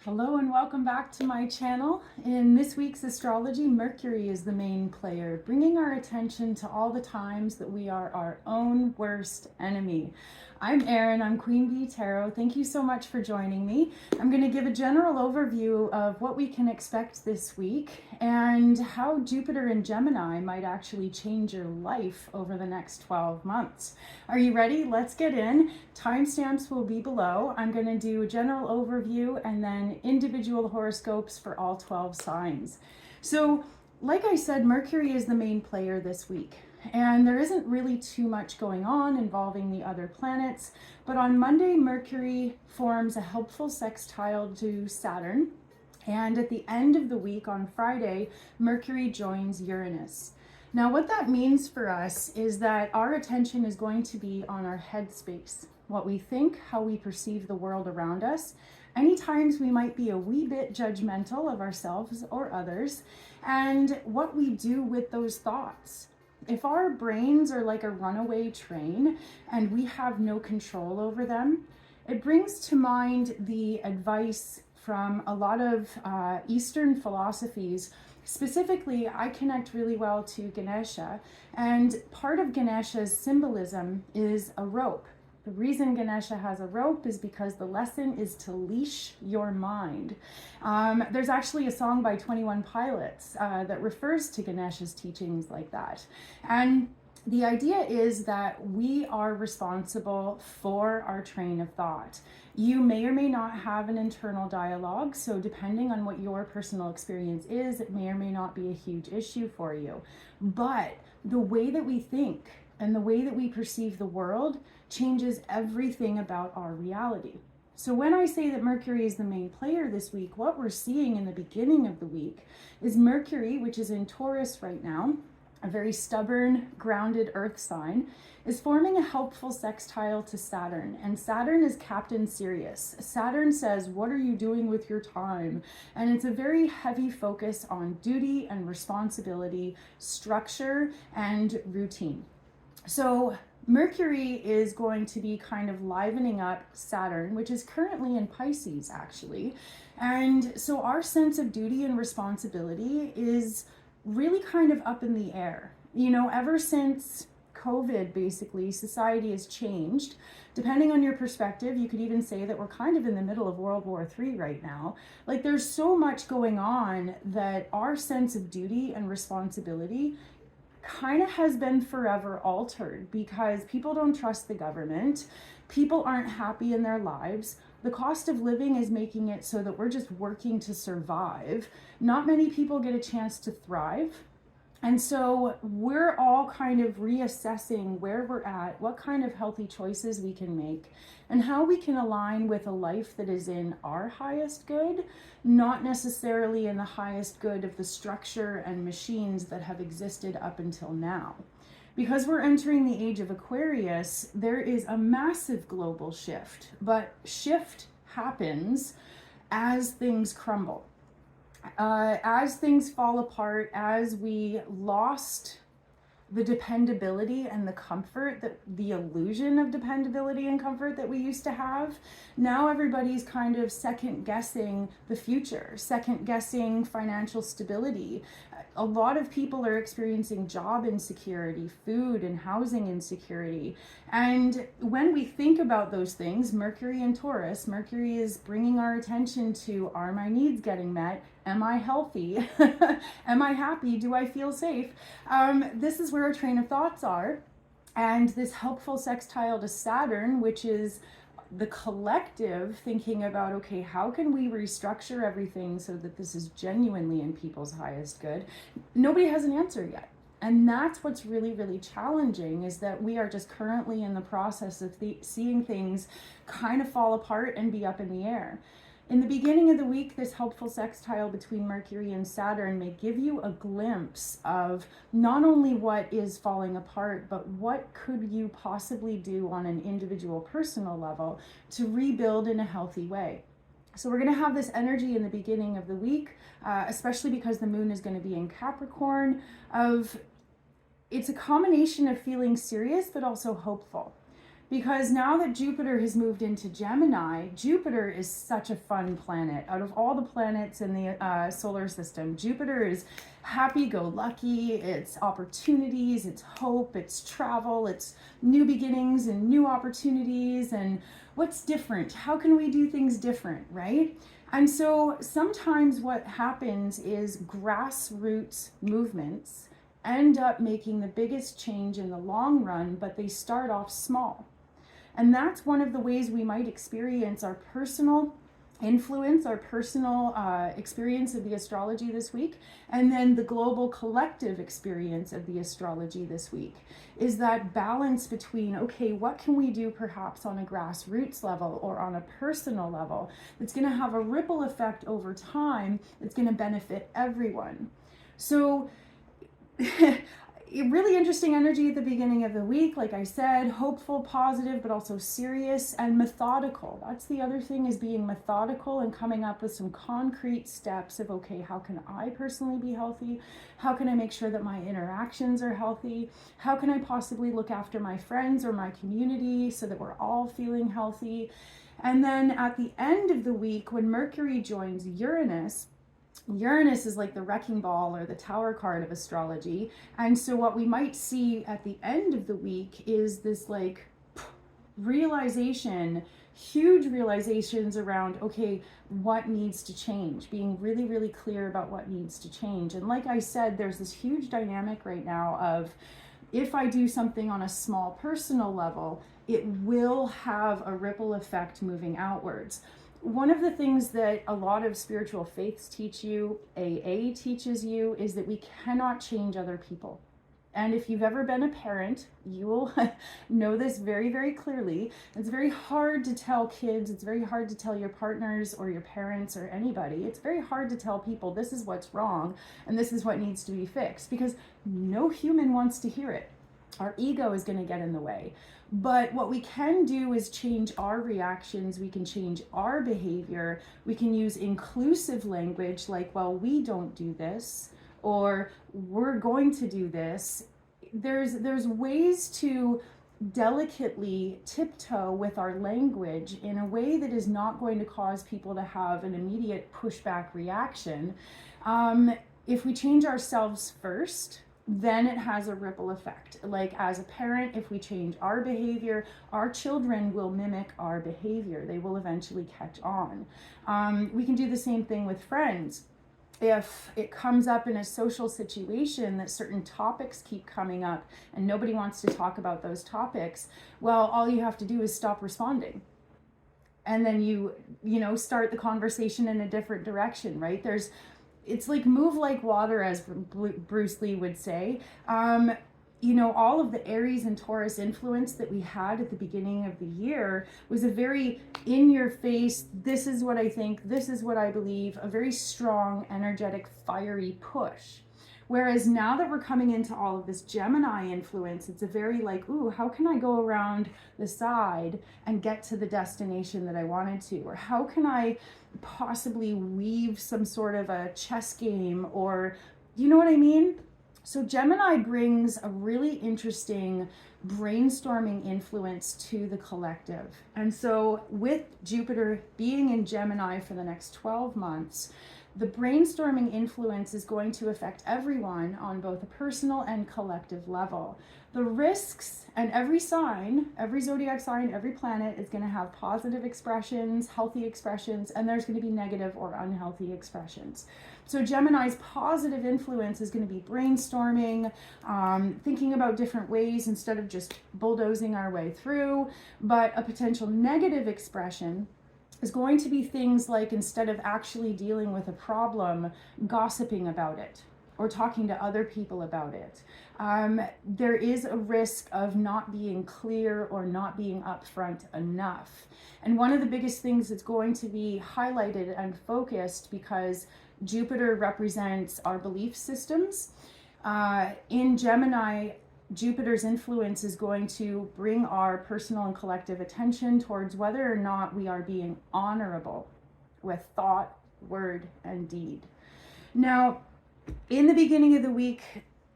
Hello and welcome back to my channel. In this week's astrology, Mercury is the main player, bringing our attention to all the times that we are our own worst enemy. I'm Erin, I'm Queen Bee Tarot. Thank you so much for joining me. I'm going to give a general overview of what we can expect this week and how Jupiter in Gemini might actually change your life over the next 12 months. Are you ready? Let's get in. Timestamps will be below. I'm going to do a general overview and then individual horoscopes for all 12 signs. So, like I said, Mercury is the main player this week. And there isn't really too much going on involving the other planets. But on Monday, Mercury forms a helpful sextile to Saturn. And at the end of the week, on Friday, Mercury joins Uranus. Now, what that means for us is that our attention is going to be on our headspace, what we think, how we perceive the world around us. Any times we might be a wee bit judgmental of ourselves or others, and what we do with those thoughts. If our brains are like a runaway train and we have no control over them, it brings to mind the advice from a lot of Eastern philosophies. Specifically, I connect really well to Ganesha, and part of Ganesha's symbolism is a rope. The reason Ganesha has a rope is because the lesson is to leash your mind. There's actually a song by 21 Pilots that refers to Ganesha's teachings like that. And the idea is that we are responsible for our train of thought. You may or may not have an internal dialogue, so depending on what your personal experience is, it may or may not be a huge issue for you. But the way that we think and the way that we perceive the world changes everything about our reality. So when I say that Mercury is the main player this week, what we're seeing in the beginning of the week is Mercury, which is in Taurus right now, a very stubborn, grounded earth sign, is forming a helpful sextile to Saturn. And Saturn is Captain Sirius. Saturn says, what are you doing with your time? And it's a very heavy focus on duty and responsibility, structure, and routine. So Mercury is going to be kind of livening up Saturn, which is currently in Pisces, actually. And so our sense of duty and responsibility is really kind of up in the air. You know, ever since COVID, basically, society has changed. Depending on your perspective, you could even say that we're kind of in the middle of World War III right now. Like, there's so much going on that our sense of duty and responsibility kind of has been forever altered because people don't trust the government. People aren't happy in their lives. The cost of living is making it so that we're just working to survive. Not many people get a chance to thrive. And so we're all kind of reassessing where we're at, what kind of healthy choices we can make, and how we can align with a life that is in our highest good, not necessarily in the highest good of the structure and machines that have existed up until now. Because we're entering the age of Aquarius, there is a massive global shift, but shift happens as things crumble. As things fall apart, as we lost the dependability and the comfort, that the illusion of dependability and comfort that we used to have, now everybody's kind of second guessing the future, second guessing financial stability. A lot of people are experiencing job insecurity, food and housing insecurity. And when we think about those things, Mercury and Taurus, Mercury is bringing our attention to, are my needs getting met? Am I healthy? Am I happy? Do I feel safe? This is where our train of thoughts are. And this helpful sextile to Saturn, which is the collective thinking about, okay, how can we restructure everything so that this is genuinely in people's highest good? Nobody has an answer yet. And that's what's really, really challenging, is that we are just currently in the process of seeing things kind of fall apart and be up in the air. In the beginning of the week, this helpful sextile between Mercury and Saturn may give you a glimpse of not only what is falling apart, but what could you possibly do on an individual personal level to rebuild in a healthy way. So we're going to have this energy in the beginning of the week, especially because the moon is going to be in Capricorn, it's a combination of feeling serious but also hopeful. Because now that Jupiter has moved into Gemini, Jupiter is such a fun planet. Out of all the planets in the solar system, Jupiter is happy-go-lucky, it's opportunities, it's hope, it's travel, it's new beginnings and new opportunities, and what's different? How can we do things different, right? And so sometimes what happens is grassroots movements end up making the biggest change in the long run, but they start off small. And that's one of the ways we might experience our personal influence, our personal experience of the astrology this week, and then the global collective experience of the astrology this week, is that balance between, okay, what can we do perhaps on a grassroots level or on a personal level that's going to have a ripple effect over time that's going to benefit everyone. So really interesting energy at the beginning of the week. Like I said, hopeful, positive, but also serious and methodical. That's the other thing, is being methodical and coming up with some concrete steps of, okay, how can I personally be healthy? How can I make sure that my interactions are healthy? How can I possibly look after my friends or my community so that we're all feeling healthy? And then at the end of the week, when Mercury joins Uranus, Uranus is like the wrecking ball or the tower card of astrology. And so what we might see at the end of the week is this like realization, huge realizations around, okay, what needs to change, being really, really clear about what needs to change. And like I said, there's this huge dynamic right now of, if I do something on a small personal level, it will have a ripple effect moving outwards. One of the things that a lot of spiritual faiths teach you, AA teaches you, is that we cannot change other people. And if you've ever been a parent, you will know this very, very clearly. It's very hard to tell kids, it's very hard to tell your partners or your parents or anybody. It's very hard to tell people this is what's wrong and this is what needs to be fixed, because no human wants to hear it. Our ego is going to get in the way. But what we can do is change our reactions. We can change our behavior. We can use inclusive language like, well, we don't do this, or we're going to do this. There's ways to delicately tiptoe with our language in a way that is not going to cause people to have an immediate pushback reaction. If we change ourselves first, then it has a ripple effect. Like as a parent, if we change our behavior, our children will mimic our behavior. They will eventually catch on. We can do the same thing with friends. If it comes up in a social situation that certain topics keep coming up and nobody wants to talk about those topics, well, all you have to do is stop responding. And then you start the conversation in a different direction, right? It's like move like water, as Bruce Lee would say. All of the Aries and Taurus influence that we had at the beginning of the year was a very in your face, this is what I think, this is what I believe, a very strong, energetic, fiery push. Whereas now that we're coming into all of this Gemini influence, it's a very like, ooh, how can I go around the side and get to the destination that I wanted to? Or how can I possibly weave some sort of a chess game, or you know what I mean? So Gemini brings a really interesting brainstorming influence to the collective. And so with Jupiter being in Gemini for the next 12 months, the brainstorming influence is going to affect everyone on both a personal and collective level. The risks, and every sign, every zodiac sign, every planet is going to have positive expressions, healthy expressions, and there's going to be negative or unhealthy expressions. So Gemini's positive influence is going to be brainstorming, thinking about different ways instead of just bulldozing our way through. But a potential negative expression is going to be things like, instead of actually dealing with a problem, gossiping about it or talking to other people about it. There is a risk of not being clear or not being upfront enough. And one of the biggest things that's going to be highlighted and focused, because Jupiter represents our belief systems, in Gemini, Jupiter's influence is going to bring our personal and collective attention towards whether or not we are being honorable with thought, word, and deed. Now, in the beginning of the week,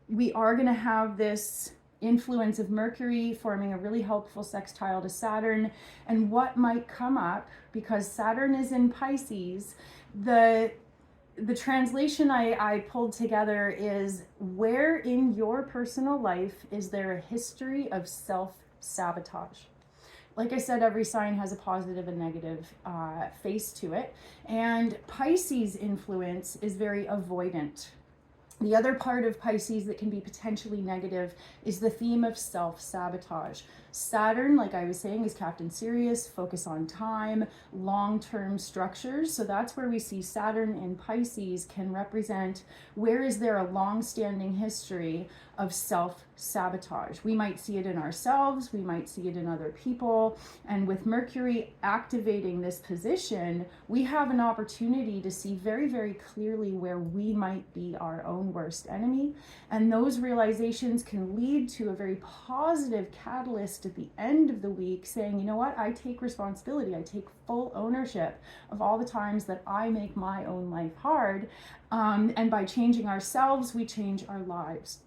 we are going to have this influence of Mercury forming a really helpful sextile to Saturn, and what might come up because Saturn is in Pisces. The translation I pulled together is, where in your personal life is there a history of self-sabotage? Like I said, every sign has a positive and negative face to it. And Pisces influence is very avoidant. The other part of Pisces that can be potentially negative is the theme of self-sabotage. Saturn, like I was saying, is Captain Serious, focus on time, long-term structures. So that's where we see Saturn in Pisces can represent, where is there a long-standing history of self-sabotage? We might see it in ourselves, we might see it in other people. And with Mercury activating this position, we have an opportunity to see very, very clearly where we might be our own worst enemy. And those realizations can lead to a very positive catalyst at the end of the week saying, you know what, I take responsibility, I take full ownership of all the times that I make my own life hard. And by changing ourselves, we change our lives.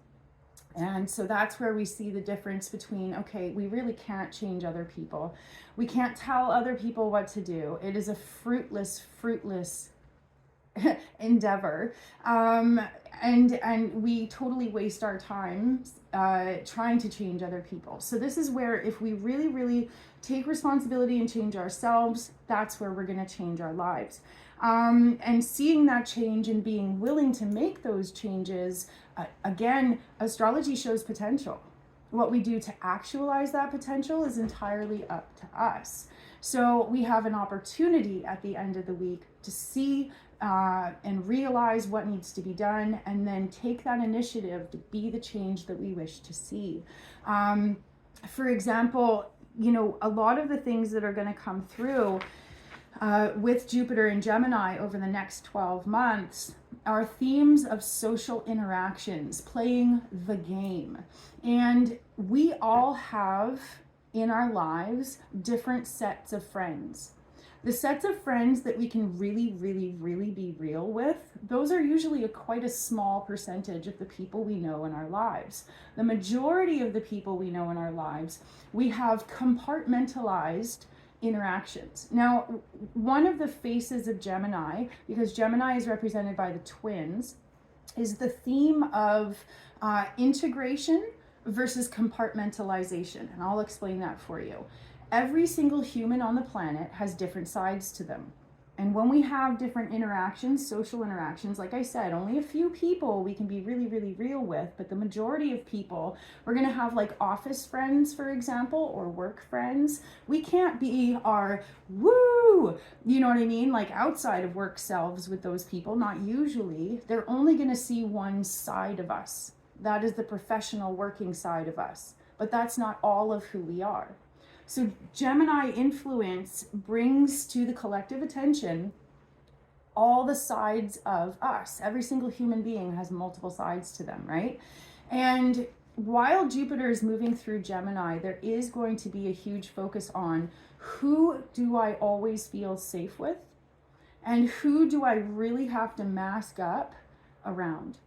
And so that's where we see the difference between, okay, we really can't change other people. We can't tell other people what to do. It is a fruitless endeavor. And we totally waste our time trying to change other people. So this is where, if we really, really take responsibility and change ourselves, that's where we're going to change our lives. And seeing that change and being willing to make those changes, again, astrology shows potential. What we do to actualize that potential is entirely up to us. So we have an opportunity at the end of the week to see and realize what needs to be done, and then take that initiative to be the change that we wish to see. For example, you know, a lot of the things that are going to come through with Jupiter and Gemini over the next 12 months are themes of social interactions, playing the game. And we all have in our lives different sets of friends. The sets of friends that we can really, really, really be real with, those are usually quite a small percentage of the people we know in our lives. The majority of the people we know in our lives, we have compartmentalized interactions. Now, one of the faces of Gemini, because Gemini is represented by the twins, is the theme of integration versus compartmentalization. And I'll explain that for you. Every single human on the planet has different sides to them. And when we have different interactions, social interactions, like I said, only a few people we can be really, really real with, but the majority of people, we're going to have like office friends, for example, or work friends. We can't be our woo, you know what I mean? Like outside of work selves with those people, not usually. They're only going to see one side of us. That is the professional working side of us. But that's not all of who we are. So Gemini influence brings to the collective attention all the sides of us. Every single human being has multiple sides to them, right? And while Jupiter is moving through Gemini, there is going to be a huge focus on, who do I always feel safe with? And who do I really have to mask up around?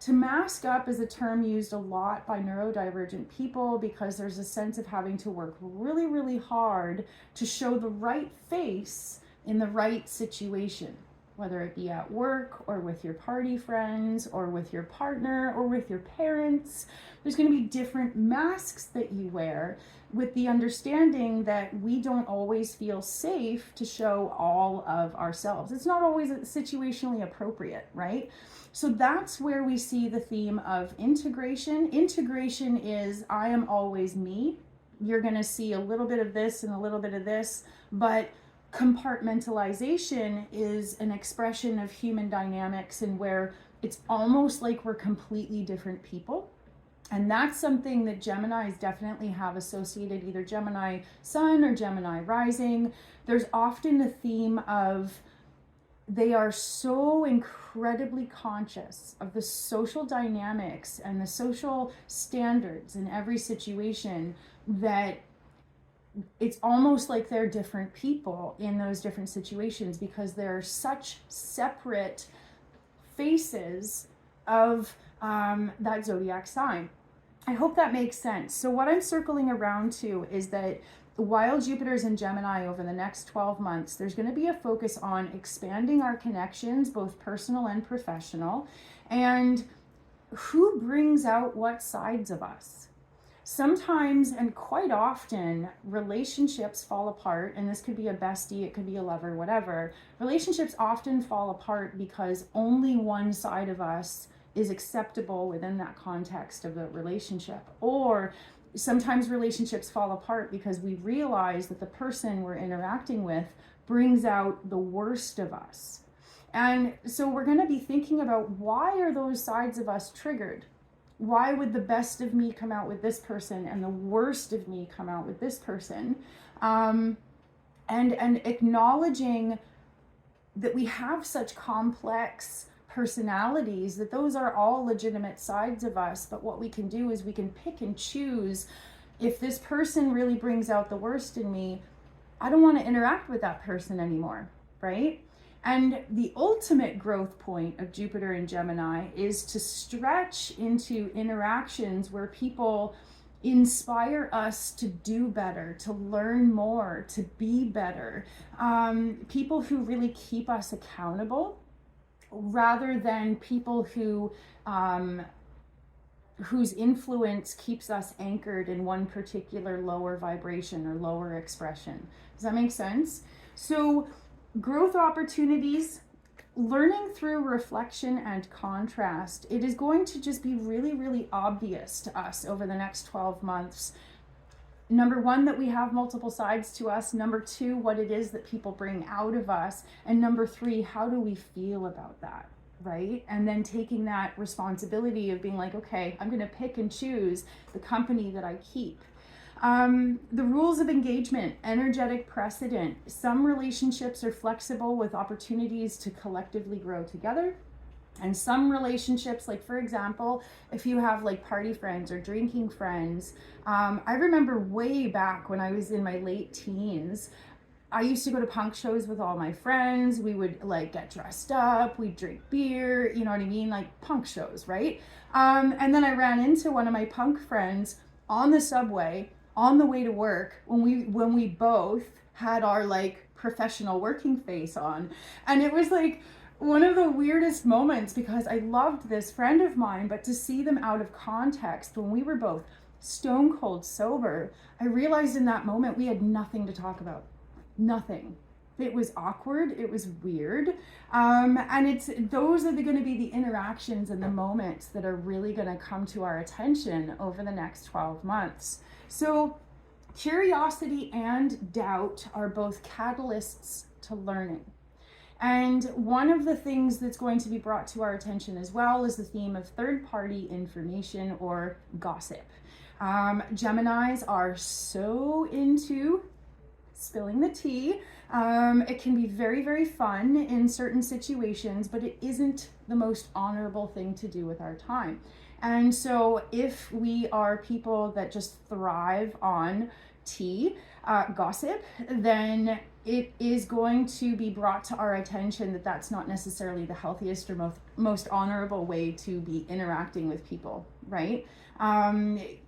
To mask up is a term used a lot by neurodivergent people because there's a sense of having to work really, really hard to show the right face in the right situation, whether it be at work or with your party friends or with your partner or with your parents. There's going to be different masks that you wear, with the understanding that we don't always feel safe to show all of ourselves. It's not always situationally appropriate, right? So that's where we see the theme of integration. Integration is, I am always me. You're going to see a little bit of this and a little bit of this, but compartmentalization is an expression of human dynamics, and where it's almost like we're completely different people. And that's something that Geminis definitely have associated, either Gemini Sun or Gemini Rising. There's often a theme of, they are so incredibly conscious of the social dynamics and the social standards in every situation that it's almost like they're different people in those different situations, because they're such separate faces of that zodiac sign. I hope that makes sense. So what I'm circling around to is that while Jupiter's in Gemini over the next 12 months, there's going to be a focus on expanding our connections, both personal and professional, and who brings out what sides of us. Sometimes, and quite often, relationships fall apart, and this could be a bestie, it could be a lover, whatever. Relationships often fall apart because only one side of us is acceptable within that context of the relationship. Or sometimes relationships fall apart because we realize that the person we're interacting with brings out the worst of us. And so we're going to be thinking about, why are those sides of us triggered? Why would the best of me come out with this person and the worst of me come out with this person? And acknowledging that we have such complex personalities, that those are all legitimate sides of us, but what we can do is we can pick and choose. If this person really brings out the worst in me, I don't want to interact with that person anymore, right? And the ultimate growth point of Jupiter in Gemini is to stretch into interactions where people inspire us to do better, to learn more, to be better. People who really keep us accountable, rather than people who whose influence keeps us anchored in one particular lower vibration or lower expression. Does that make sense? So growth opportunities, learning through reflection and contrast, it is going to just be really, really obvious to us over the next 12 months. Number one, that we have multiple sides to us. Number two, what it is that people bring out of us. And number three, how do we feel about that, right? And then taking that responsibility of being like, okay, I'm going to pick and choose the company that I keep. The rules of engagement, energetic precedent. Some relationships are flexible with opportunities to collectively grow together. And some relationships, like for example, if you have like party friends or drinking friends, I remember way back when I was in my late teens, I used to go to punk shows with all my friends. We would like get dressed up, we'd drink beer, you know what I mean? Like punk shows, right? And then I ran into one of my punk friends on the subway on the way to work when we both had our like professional working face on. And it was like one of the weirdest moments, because I loved this friend of mine, but to see them out of context when we were both stone cold sober, I realized in that moment we had nothing to talk about. Nothing. It was awkward. It was weird. And those are going to be the interactions and the moments that are really going to come to our attention over the next 12 months. So curiosity and doubt are both catalysts to learning. And one of the things that's going to be brought to our attention as well is the theme of third-party information or gossip. Geminis are so into spilling the tea. It can be very, very fun in certain situations, but it isn't the most honorable thing to do with our time. And so if we are people that just thrive on tea, gossip, then it is going to be brought to our attention that that's not necessarily the healthiest or most honorable way to be interacting with people, right?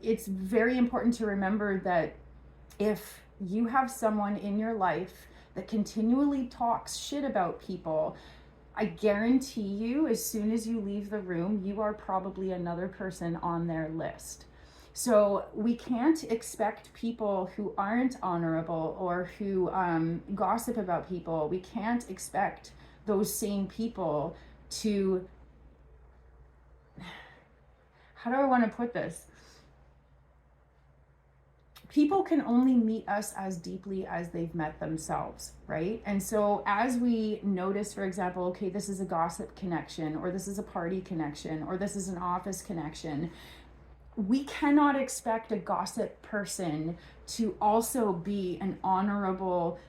It's very important to remember that if you have someone in your life that continually talks shit about people, I guarantee you, as soon as you leave the room, you are probably another person on their list. So we can't expect people who aren't honorable or who gossip about people, we can't expect those same people to, how do I want to put this? People can only meet us as deeply as they've met themselves, right? And so as we notice, for example, okay, this is a gossip connection, or this is a party connection, or this is an office connection, we cannot expect a gossip person to also be an honorable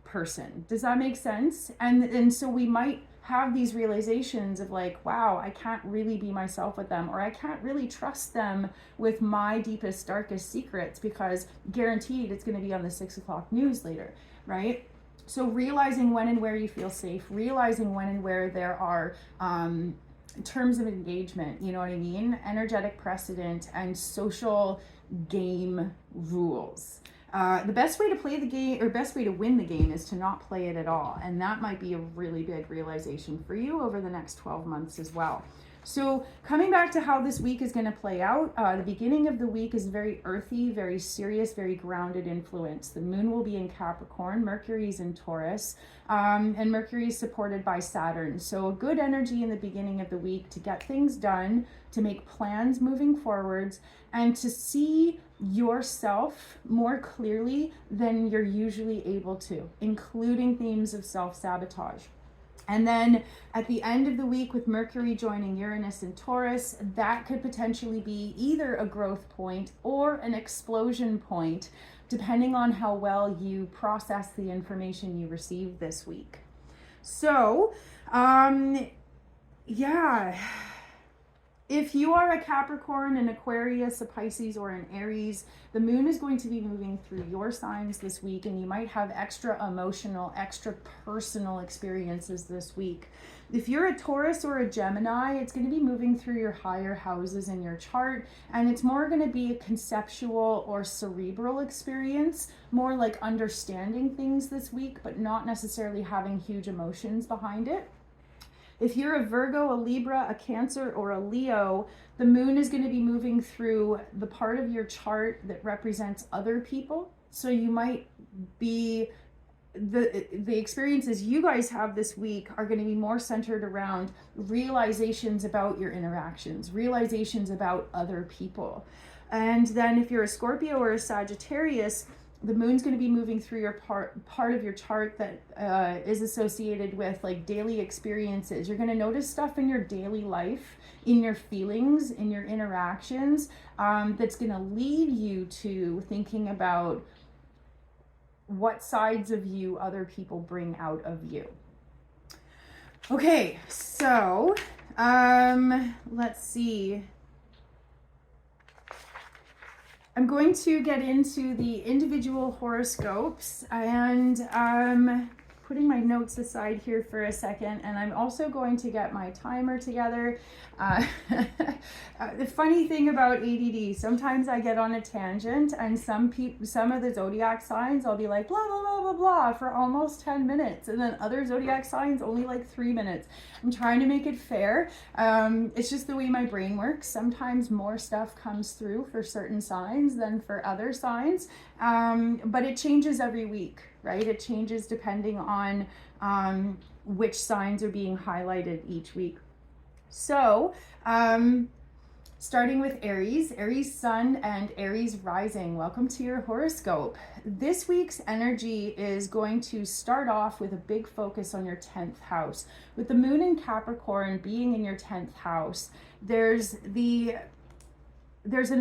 person. Does that make sense? And so we might have these realizations of like, wow, I can't really be myself with them, or I can't really trust them with my deepest, darkest secrets, because guaranteed it's going to be on the 6 o'clock news later, right? So realizing when and where you feel safe, realizing when and where there are terms of engagement, you know what I mean? Energetic precedent and social game rules. The best way to play the game, or best way to win the game, is to not play it at all. And that might be a really big realization for you over the next 12 months as well. So coming back to how this week is going to play out, the beginning of the week is very earthy, very serious, very grounded influence. The moon will be in Capricorn, Mercury is in Taurus, and Mercury is supported by Saturn. So a good energy in the beginning of the week to get things done, to make plans moving forwards, and to see yourself more clearly than you're usually able to, including themes of self-sabotage. And then at the end of the week, with Mercury joining Uranus in Taurus, that could potentially be either a growth point or an explosion point, depending on how well you process the information you received this week. So, yeah. If you are a Capricorn, an Aquarius, a Pisces, or an Aries, the moon is going to be moving through your signs this week, and you might have extra emotional, extra personal experiences this week. If you're a Taurus or a Gemini, it's going to be moving through your higher houses in your chart, and it's more going to be a conceptual or cerebral experience, more like understanding things this week, but not necessarily having huge emotions behind it. If you're a Virgo, a Libra, a Cancer, or a Leo, the moon is going to be moving through the part of your chart that represents other people. So you might be, the experiences you guys have this week are going to be more centered around realizations about your interactions, realizations about other people. And then if you're a Scorpio or a Sagittarius, the moon's going to be moving through your part of your chart that is associated with like daily experiences. You're going to notice stuff in your daily life, in your feelings, in your interactions, that's going to lead you to thinking about what sides of you other people bring out of you. Okay, so let's see. I'm going to get into the individual horoscopes, and I'm putting my notes aside here for a second, and I'm also going to get my timer together. The funny thing about ADD, sometimes I get on a tangent, and some of the zodiac signs, I'll be like blah blah blah blah blah for almost 10 minutes, and then other zodiac signs only like 3 minutes. I'm trying to make it fair. It's just the way my brain works. Sometimes more stuff comes through for certain signs than for other signs, but it changes every week, right? It changes depending on which signs are being highlighted each week. So, starting with Aries, Aries Sun and Aries Rising, welcome to your horoscope. This week's energy is going to start off with a big focus on your 10th house. With the moon in Capricorn being in your 10th house, there's an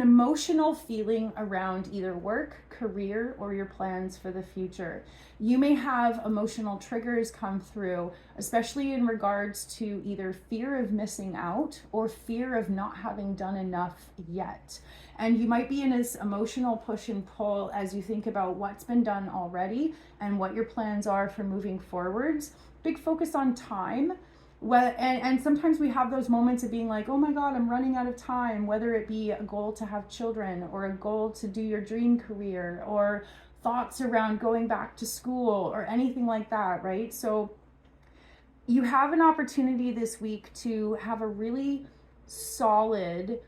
emotional feeling around either work, career, or your plans for the future. You may have emotional triggers come through, especially in regards to either fear of missing out or fear of not having done enough yet. And you might be in this emotional push and pull as you think about what's been done already and what your plans are for moving forwards. Big focus on time. Well, and sometimes we have those moments of being like, oh my God, I'm running out of time, whether it be a goal to have children or a goal to do your dream career or thoughts around going back to school or anything like that, right? So you have an opportunity this week to have a really solid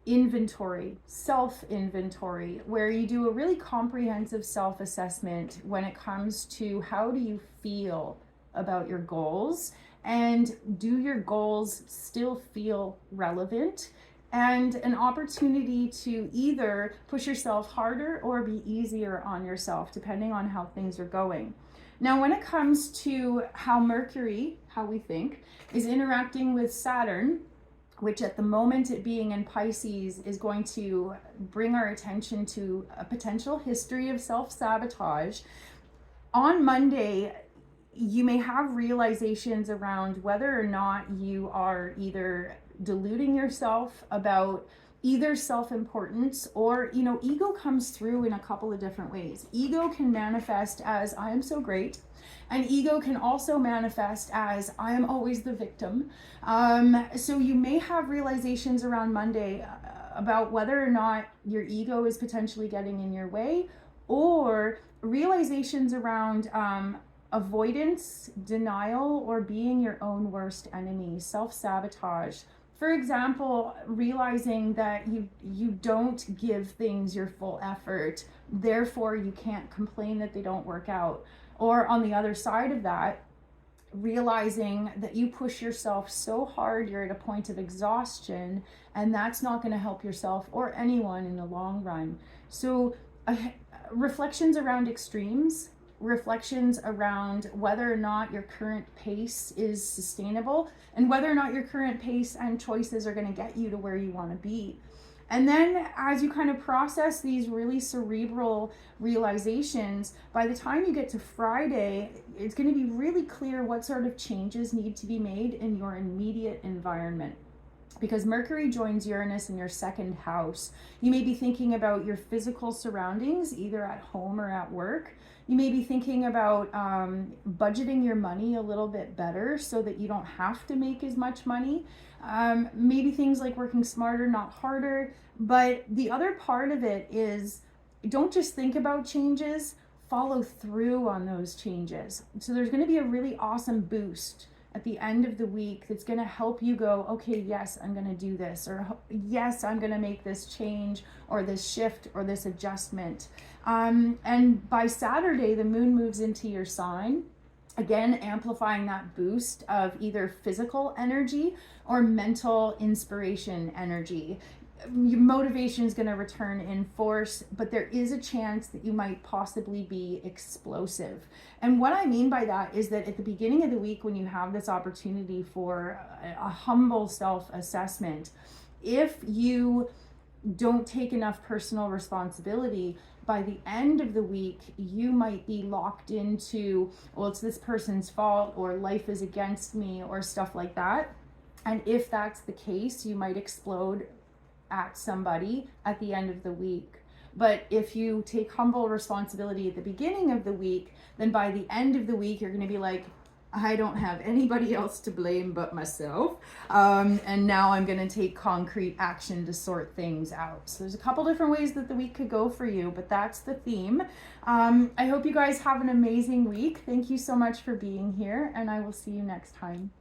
inventory, self-inventory, where you do a really comprehensive self-assessment when it comes to how do you feel about your goals. And do your goals still feel relevant? And an opportunity to either push yourself harder or be easier on yourself, depending on how things are going. Now, when it comes to how Mercury, how we think, is interacting with Saturn, which at the moment it being in Pisces is going to bring our attention to a potential history of self-sabotage. On Monday, you may have realizations around whether or not you are either deluding yourself about either self-importance or, ego comes through in a couple of different ways. Ego can manifest as I am so great, and ego can also manifest as I am always the victim. So you may have realizations around Monday about whether or not your ego is potentially getting in your way, or realizations around avoidance, denial, or being your own worst enemy, self-sabotage. For example, realizing that you don't give things your full effort, therefore you can't complain that they don't work out. Or on the other side of that, realizing that you push yourself so hard, you're at a point of exhaustion, and that's not going to help yourself or anyone in the long run. So reflections around extremes, reflections around whether or not your current pace is sustainable, and whether or not your current pace and choices are going to get you to where you want to be. And then as you kind of process these really cerebral realizations, by the time you get to Friday, it's going to be really clear what sort of changes need to be made in your immediate environment. Because Mercury joins Uranus in your second house. You may be thinking about your physical surroundings, either at home or at work. You may be thinking about budgeting your money a little bit better so that you don't have to make as much money. Maybe things like working smarter, not harder. But the other part of it is, don't just think about changes, follow through on those changes. So there's going to be a really awesome boost at the end of the week that's going to help you go, okay, yes, I'm going to do this, or yes, I'm going to make this change or this shift or this adjustment. And by Saturday, the moon moves into your sign, again, amplifying that boost of either physical energy or mental inspiration energy. Your motivation is going to return in force, but there is a chance that you might possibly be explosive. And what I mean by that is that at the beginning of the week, when you have this opportunity for a humble self-assessment, if you don't take enough personal responsibility, by the end of the week, you might be locked into, well, it's this person's fault, or life is against me, or stuff like that. And if that's the case, you might explode at somebody at the end of the week. But if you take humble responsibility at the beginning of the week, then by the end of the week, you're going to be like, I don't have anybody else to blame but myself. And now I'm going to take concrete action to sort things out. So there's a couple different ways that the week could go for you, but that's the theme. I hope you guys have an amazing week. Thank you so much for being here, and I will see you next time.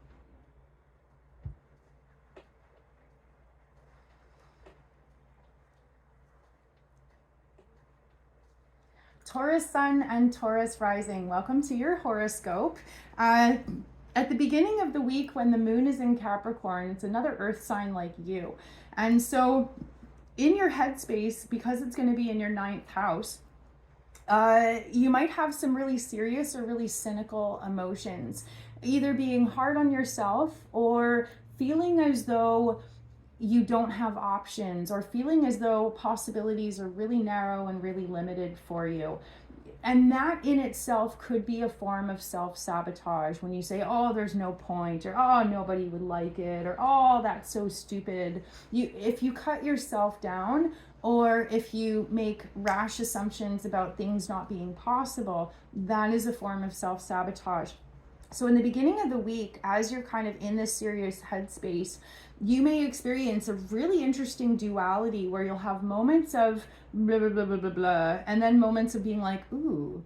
Taurus Sun and Taurus Rising, welcome to your horoscope. At the beginning of the week, when the moon is in Capricorn, it's another earth sign like you. And so in your headspace, because it's going to be in your 9th house, you might have some really serious or really cynical emotions, either being hard on yourself or feeling as though you don't have options, or feeling as though possibilities are really narrow and really limited for you. And that in itself could be a form of self-sabotage, when you say, oh, there's no point, or oh, nobody would like it, or oh, that's so stupid. If you cut yourself down, or if you make rash assumptions about things not being possible, that is a form of self-sabotage. So in the beginning of the week, as you're kind of in this serious headspace, you may experience a really interesting duality where you'll have moments of blah, blah, blah, blah, blah, blah, and then moments of being like, ooh,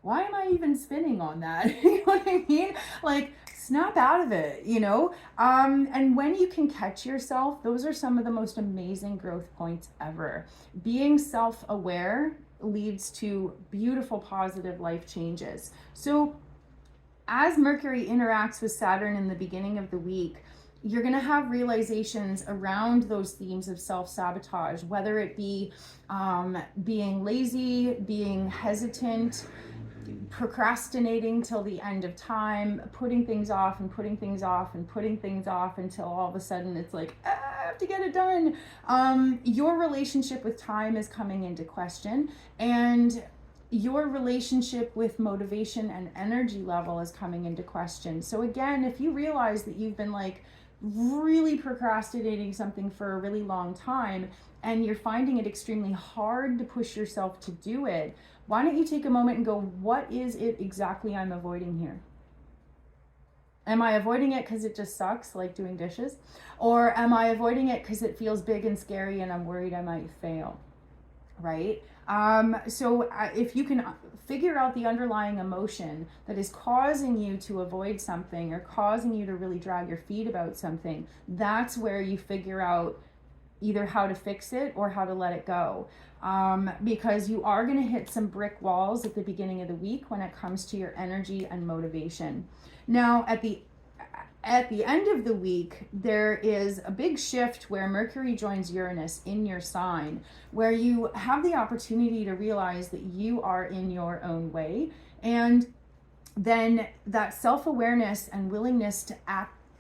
why am I even spinning on that? You know what I mean? Like, snap out of it, you know? And when you can catch yourself, those are some of the most amazing growth points ever. Being self-aware leads to beautiful, positive life changes. So as Mercury interacts with Saturn in the beginning of the week, you're going to have realizations around those themes of self-sabotage, whether it be being lazy, being hesitant, procrastinating till the end of time, putting things off and putting things off and putting things off until all of a sudden it's like, I have to get it done. Your relationship with time is coming into question, and your relationship with motivation and energy level is coming into question. So again, if you realize that you've been like really procrastinating something for a really long time and you're finding it extremely hard to push yourself to do it, why don't you take a moment and go, what is it exactly I'm avoiding here? Am I avoiding it because it just sucks, like doing dishes? Or am I avoiding it because it feels big and scary and I'm worried I might fail, right? So if you can figure out the underlying emotion that is causing you to avoid something or causing you to really drag your feet about something, that's where you figure out either how to fix it or how to let it go. Because you are going to hit some brick walls at the beginning of the week when it comes to your energy and motivation. Now, at the end of the week, there is a big shift where Mercury joins Uranus in your sign, where you have the opportunity to realize that you are in your own way. And then that self-awareness and willingness to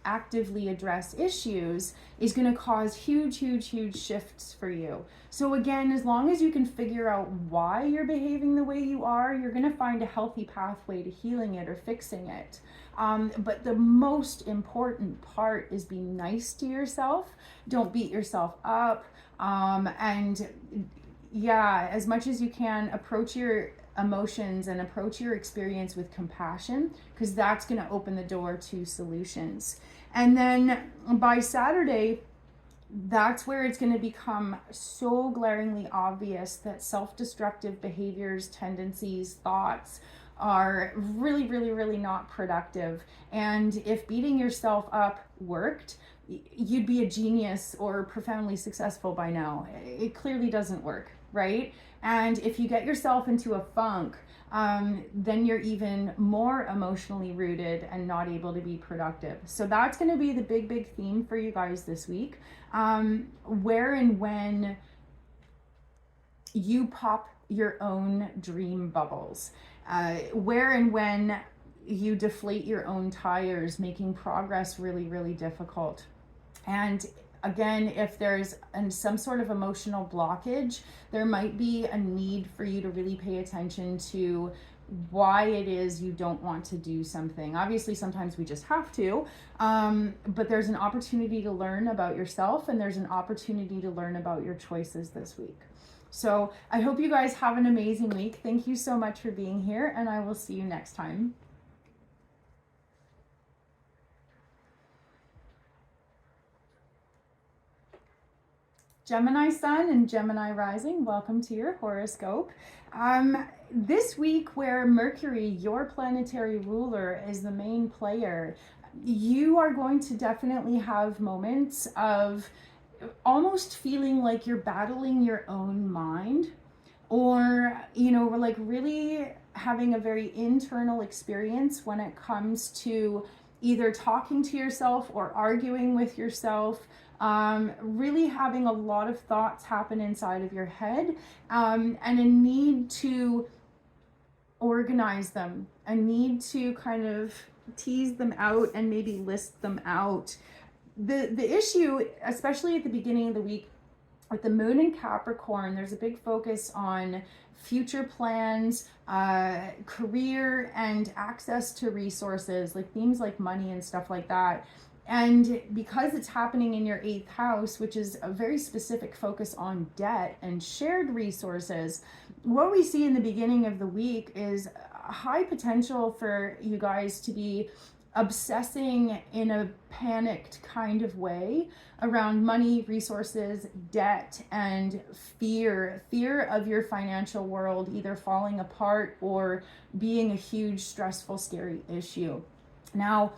actively address issues is going to cause huge shifts for you. So again, as long as you can figure out why you're behaving the way you are, you're going to find a healthy pathway to healing it or fixing it. But the most important part is be nice to yourself. Don't beat yourself up. And yeah, as much as you can, approach your emotions and approach your experience with compassion, because that's going to open the door to solutions. And then by Saturday, that's where it's going to become so glaringly obvious that self-destructive behaviors, tendencies, thoughts are really not productive. And if beating yourself up worked, you'd be a genius or profoundly successful by now. It clearly doesn't work, right? And if you get yourself into a funk, then you're even more emotionally rooted and not able to be productive. So that's going to be the big theme for you guys this week. Where and when you pop your own dream bubbles, where and when you deflate your own tires, making progress really difficult. And again, if there's some sort of emotional blockage, there might be a need for you to really pay attention to why it is you don't want to do something. Obviously, sometimes we just have to, but there's an opportunity to learn about yourself and there's an opportunity to learn about your choices this week. So I hope you guys have an amazing week. Thank you so much for being here, and I will see you next time. Gemini Sun and Gemini Rising, welcome to your horoscope. This week, where Mercury, your planetary ruler, is the main player, you are going to definitely have moments of almost feeling like you're battling your own mind, or, you know, like really having a very internal experience when it comes to either talking to yourself or arguing with yourself. Really having a lot of thoughts happen inside of your head, and a need to organize them, a need to kind of tease them out and maybe list them out. The issue, especially at the beginning of the week, with the moon in Capricorn, there's a big focus on future plans, career, and access to resources, like themes like money and stuff like that. And because it's happening in your 8th house, which is a very specific focus on debt and shared resources, what we see in the beginning of the week is a high potential for you guys to be obsessing in a panicked kind of way around money, resources, debt, and fear of your financial world either falling apart or being a huge, stressful, scary issue. Now,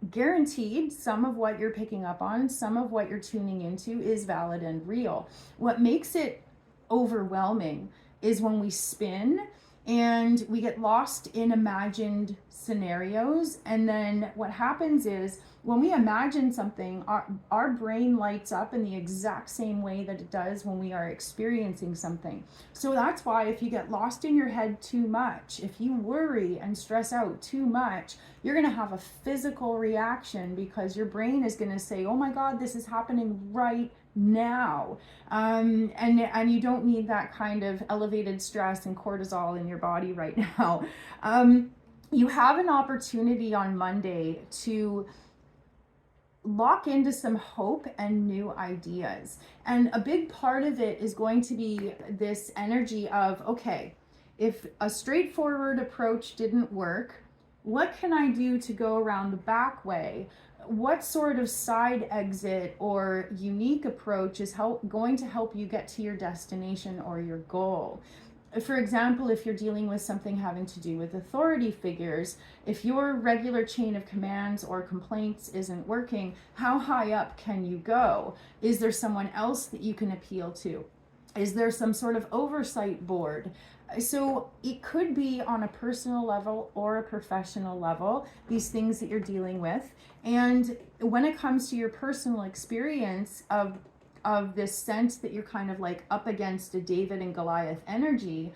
guaranteed, some of what you're picking up on, some of what you're tuning into is valid and real. What makes it overwhelming is when we spin and we get lost in imagined scenarios. And then what happens is when we imagine something, our brain lights up in the exact same way that it does when we are experiencing something. So that's why if you get lost in your head too much, if you worry and stress out too much, you're going to have a physical reaction because your brain is going to say, oh my God, this is happening right now. And you don't need that kind of elevated stress and cortisol in your body right now. You have an opportunity on Monday to lock into some hope and new ideas. And a big part of it is going to be this energy of, okay, if a straightforward approach didn't work, what can I do to go around the back way? What sort of side exit or unique approach is going to help you get to your destination or your goal? For example, if you're dealing with something having to do with authority figures, if your regular chain of commands or complaints isn't working, how high up can you go? Is there someone else that you can appeal to? Is there some sort of oversight board? So it could be on a personal level or a professional level, these things that you're dealing with. And when it comes to your personal experience of this sense that you're kind of like up against a David and Goliath energy,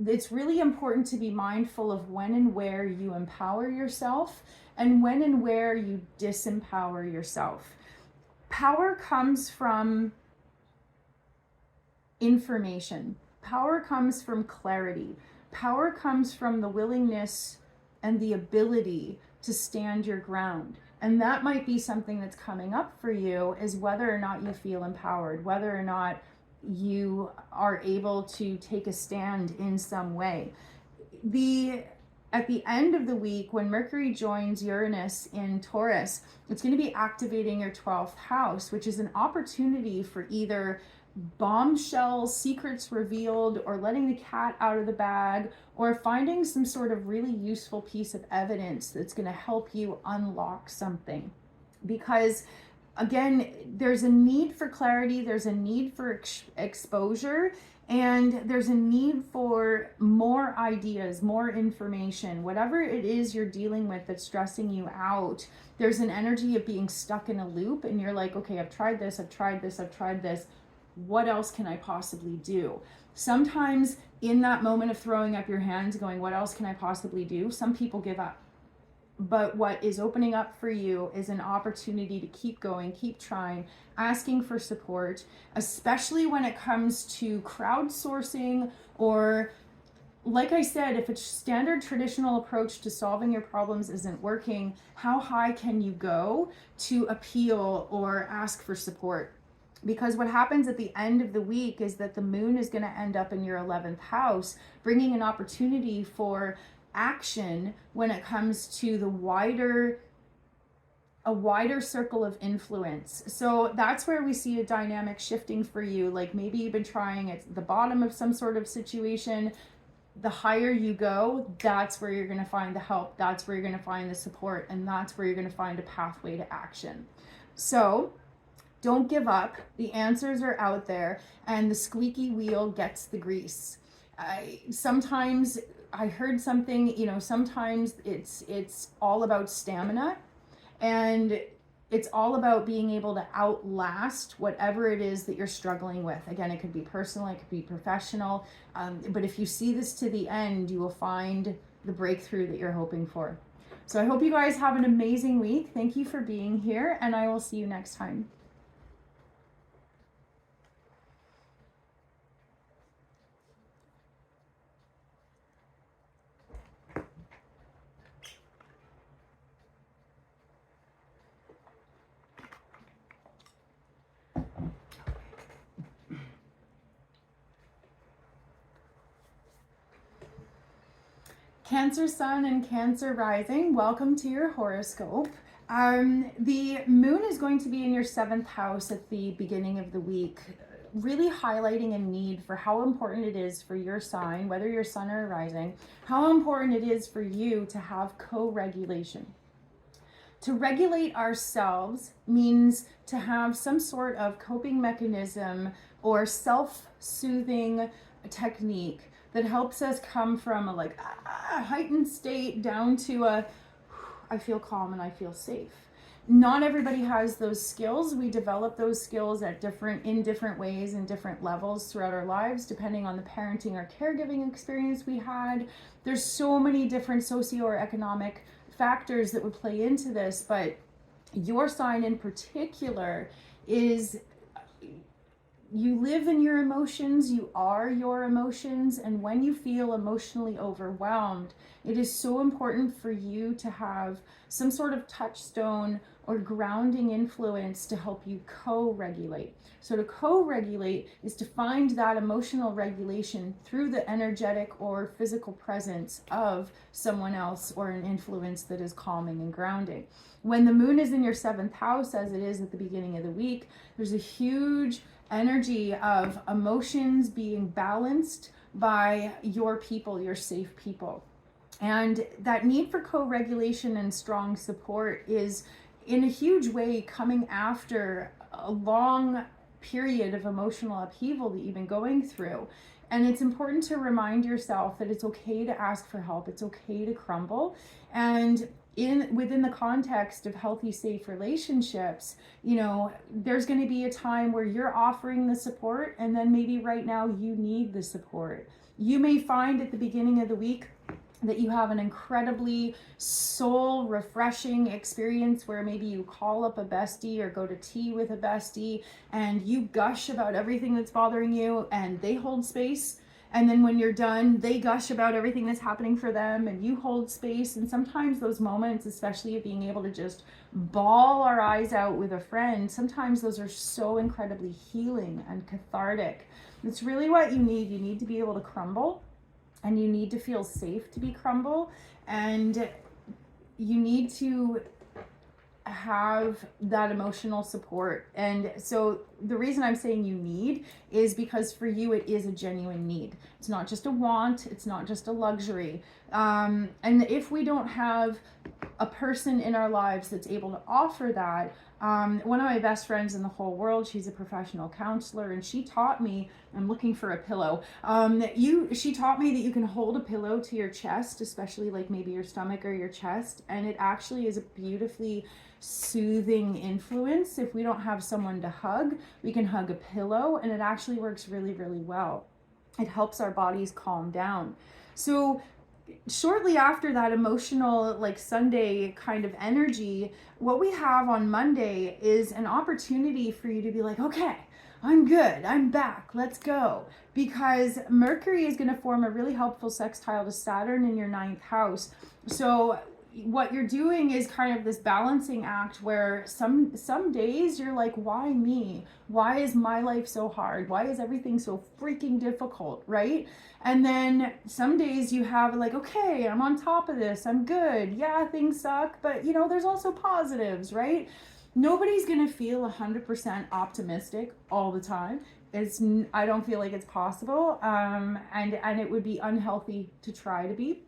it's really important to be mindful of when and where you empower yourself and when and where you disempower yourself. Power comes from information. Power comes from clarity. Power comes from the willingness and the ability to stand your ground. And that might be something that's coming up for you, is whether or not you feel empowered, whether or not you are able to take a stand in some way. At the end of the week, when Mercury joins Uranus in Taurus, it's going to be activating your 12th house, which is an opportunity for either bombshell secrets revealed, or letting the cat out of the bag, or finding some sort of really useful piece of evidence that's going to help you unlock something. Because again, there's a need for clarity, there's a need for exposure, and there's a need for more ideas, more information. Whatever it is you're dealing with that's stressing you out, there's an energy of being stuck in a loop, and you're like, okay, I've tried this, I've tried this, I've tried this. What else can I possibly do? Sometimes in that moment of throwing up your hands, going, what else can I possibly do? Some people give up. But what is opening up for you is an opportunity to keep going, keep trying, asking for support, especially when it comes to crowdsourcing, or, like I said, if a standard traditional approach to solving your problems isn't working, how high can you go to appeal or ask for support? Because what happens at the end of the week is that the moon is going to end up in your 11th house, bringing an opportunity for action when it comes to a wider circle of influence. So that's where we see a dynamic shifting for you. Like maybe you've been trying at the bottom of some sort of situation. The higher you go, that's where you're going to find the help. That's where you're going to find the support. And that's where you're going to find a pathway to action. So don't give up. The answers are out there, and the squeaky wheel gets the grease. Sometimes I heard something, sometimes it's all about stamina, and it's all about being able to outlast whatever it is that you're struggling with. Again, it could be personal, it could be professional, but if you see this to the end, you will find the breakthrough that you're hoping for. So I hope you guys have an amazing week. Thank you for being here, and I will see you next time. Cancer Sun and Cancer Rising, welcome to your horoscope. The moon is going to be in your 7th house at the beginning of the week, really highlighting a need for how important it is for your sign, whether you're sun or rising, how important it is for you to have co-regulation. To regulate ourselves means to have some sort of coping mechanism or self-soothing technique that helps us come from a heightened state down to I feel calm and I feel safe. Not everybody has those skills. We develop those skills in different ways and different levels throughout our lives, depending on the parenting or caregiving experience we had. There's so many different socio or economic factors that would play into this, but your sign in particular is you live in your emotions, you are your emotions, and when you feel emotionally overwhelmed, it is so important for you to have some sort of touchstone or grounding influence to help you co-regulate. So to co-regulate is to find that emotional regulation through the energetic or physical presence of someone else or an influence that is calming and grounding. When the moon is in your 7th house, as it is at the beginning of the week, there's a huge energy of emotions being balanced by your people, your safe people. And that need for co-regulation and strong support is in a huge way coming after a long period of emotional upheaval that you've been going through. And it's important to remind yourself that it's okay to ask for help. It's okay to crumble. And within the context of healthy, safe relationships, you know, there's going to be a time where you're offering the support, and then maybe right now you need the support. You may find at the beginning of the week that you have an incredibly soul refreshing experience where maybe you call up a bestie or go to tea with a bestie and you gush about everything that's bothering you and they hold space. And then when you're done, they gush about everything that's happening for them and you hold space. And sometimes those moments, especially of being able to just bawl our eyes out with a friend, sometimes those are so incredibly healing and cathartic. It's really what you need. You need to be able to crumble, and you need to feel safe to be crumble, and you need to have that emotional support. And so the reason I'm saying you need is because for you it is a genuine need. It's not just a want, it's not just a luxury. And if we don't have a person in our lives that's able to offer that, one of my best friends in the whole world, she's a professional counselor, and she taught me, I'm looking for a pillow, she taught me that you can hold a pillow to your chest, especially like maybe your stomach or your chest, and it actually is a beautifully soothing influence. If we don't have someone to hug, we can hug a pillow, and it actually works really, really well. It helps our bodies calm down. So shortly after that emotional, like Sunday kind of energy, what we have on Monday is an opportunity for you to be like, okay, I'm good, I'm back, let's go. Because Mercury is going to form a really helpful sextile to Saturn in your 9th house. So what you're doing is kind of this balancing act where some days you're like, why me? Why is my life so hard? Why is everything so freaking difficult, right? And then some days you have like, okay, I'm on top of this, I'm good. Yeah, things suck, but you know, there's also positives, right? Nobody's gonna feel 100% optimistic all the time. I don't feel like it's possible, and it would be unhealthy to try to be.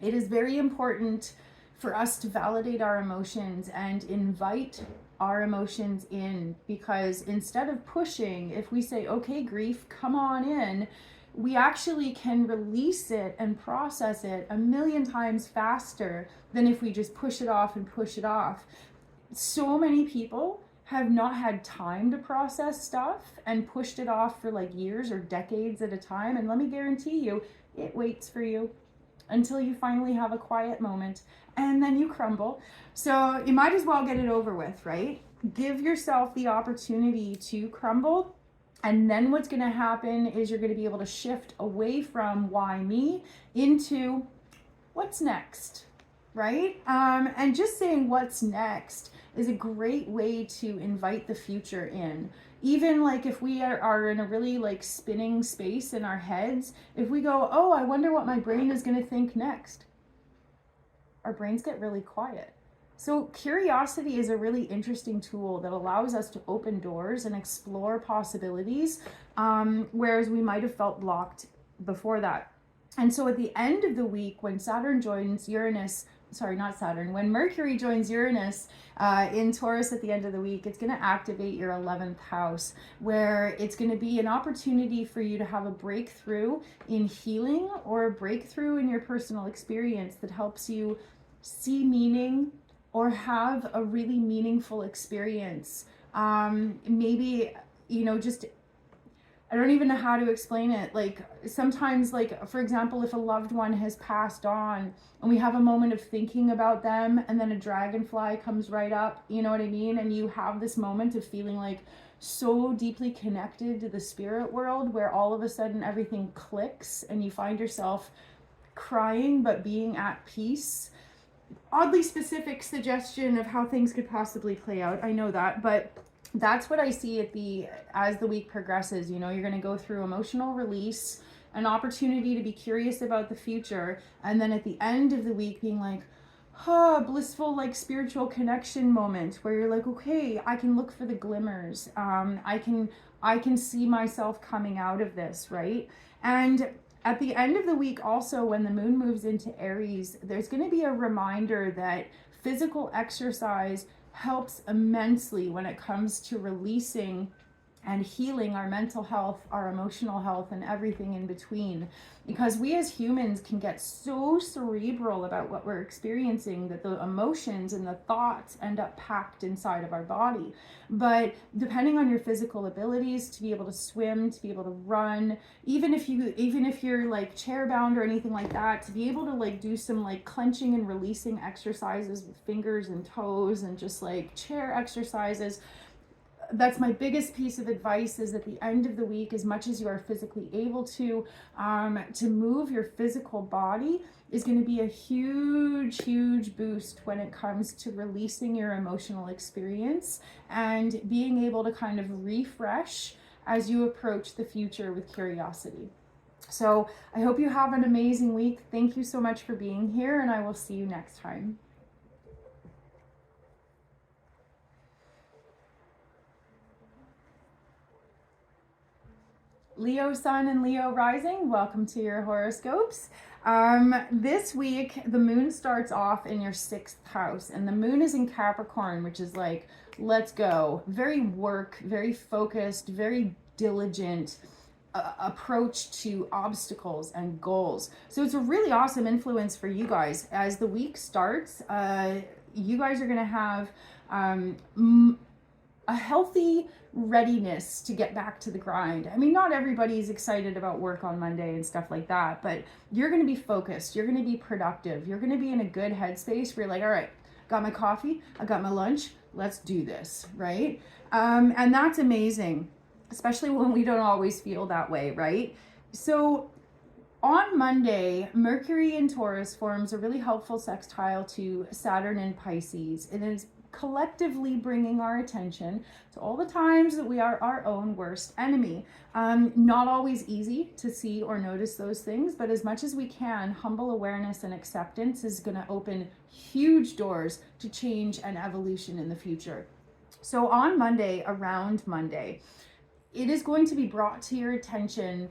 It is very important for us to validate our emotions and invite our emotions in, because instead of pushing, if we say, okay, grief, come on in, we actually can release it and process it a million times faster than if we just push it off and push it off. So many people have not had time to process stuff and pushed it off for like years or decades at a time, and let me guarantee you, it waits for you until you finally have a quiet moment, and then you crumble. So you might as well get it over with, right? Give yourself the opportunity to crumble, and then what's going to happen is you're going to be able to shift away from why me into what's next, right? And just saying what's next is a great way to invite the future in. Even like if we are in a really like spinning space in our heads, if we go, oh, I wonder what my brain is going to think next, our brains get really quiet. So curiosity is a really interesting tool that allows us to open doors and explore possibilities, whereas we might have felt blocked before that. And so at the end of the week, when Saturn joins Uranus, when Mercury joins Uranus in Taurus at the end of the week, it's going to activate your 11th house, where it's going to be an opportunity for you to have a breakthrough in healing or a breakthrough in your personal experience that helps you see meaning or have a really meaningful experience. Maybe, you know, just, I don't even know how to explain it. Like sometimes, like for example, if a loved one has passed on and we have a moment of thinking about them and then a dragonfly comes right up, you know what I mean? And you have this moment of feeling like so deeply connected to the spirit world where all of a sudden everything clicks and you find yourself crying but being at peace. Oddly specific suggestion of how things could possibly play out, I know that, but that's what I see as the week progresses. You know, you're going to go through emotional release, an opportunity to be curious about the future, and then at the end of the week being like, blissful, like spiritual connection moment where you're like, okay, I can look for the glimmers. I can see myself coming out of this, right? And at the end of the week also, when the moon moves into Aries, there's going to be a reminder that physical exercise helps immensely when it comes to releasing and healing our mental health, our emotional health, and everything in between. Because we as humans can get so cerebral about what we're experiencing that the emotions and the thoughts end up packed inside of our body. But depending on your physical abilities to be able to swim, to be able to run, even if you're like chair bound or anything like that, to be able to like do some like clenching and releasing exercises with fingers and toes and just like chair exercises. That's my biggest piece of advice, is at the end of the week, as much as you are physically able to move your physical body is going to be a huge boost when it comes to releasing your emotional experience and being able to kind of refresh as you approach the future with curiosity. So I hope you have an amazing week. Thank you so much for being here, and I will see you next time. Leo Sun and Leo Rising, welcome to your horoscopes. This week, the moon starts off in your 6th house, and the moon is in Capricorn, which is like, let's go. Very work, very focused, very diligent approach to obstacles and goals. So it's a really awesome influence for you guys. As the week starts, you guys are going to have a healthy readiness to get back to the grind. I mean, not everybody's excited about work on Monday and stuff like that, but you're going to be focused. You're going to be productive. You're going to be in a good headspace where you're like, all right, got my coffee, I got my lunch, let's do this, right? And that's amazing, especially when we don't always feel that way, right? So on Monday, Mercury in Taurus forms a really helpful sextile to Saturn in Pisces. It is collectively bringing our attention to all the times that we are our own worst enemy. Not always easy to see or notice those things, but as much as we can, humble awareness and acceptance is going to open huge doors to change and evolution in the future. So on Monday, around Monday, it is going to be brought to your attention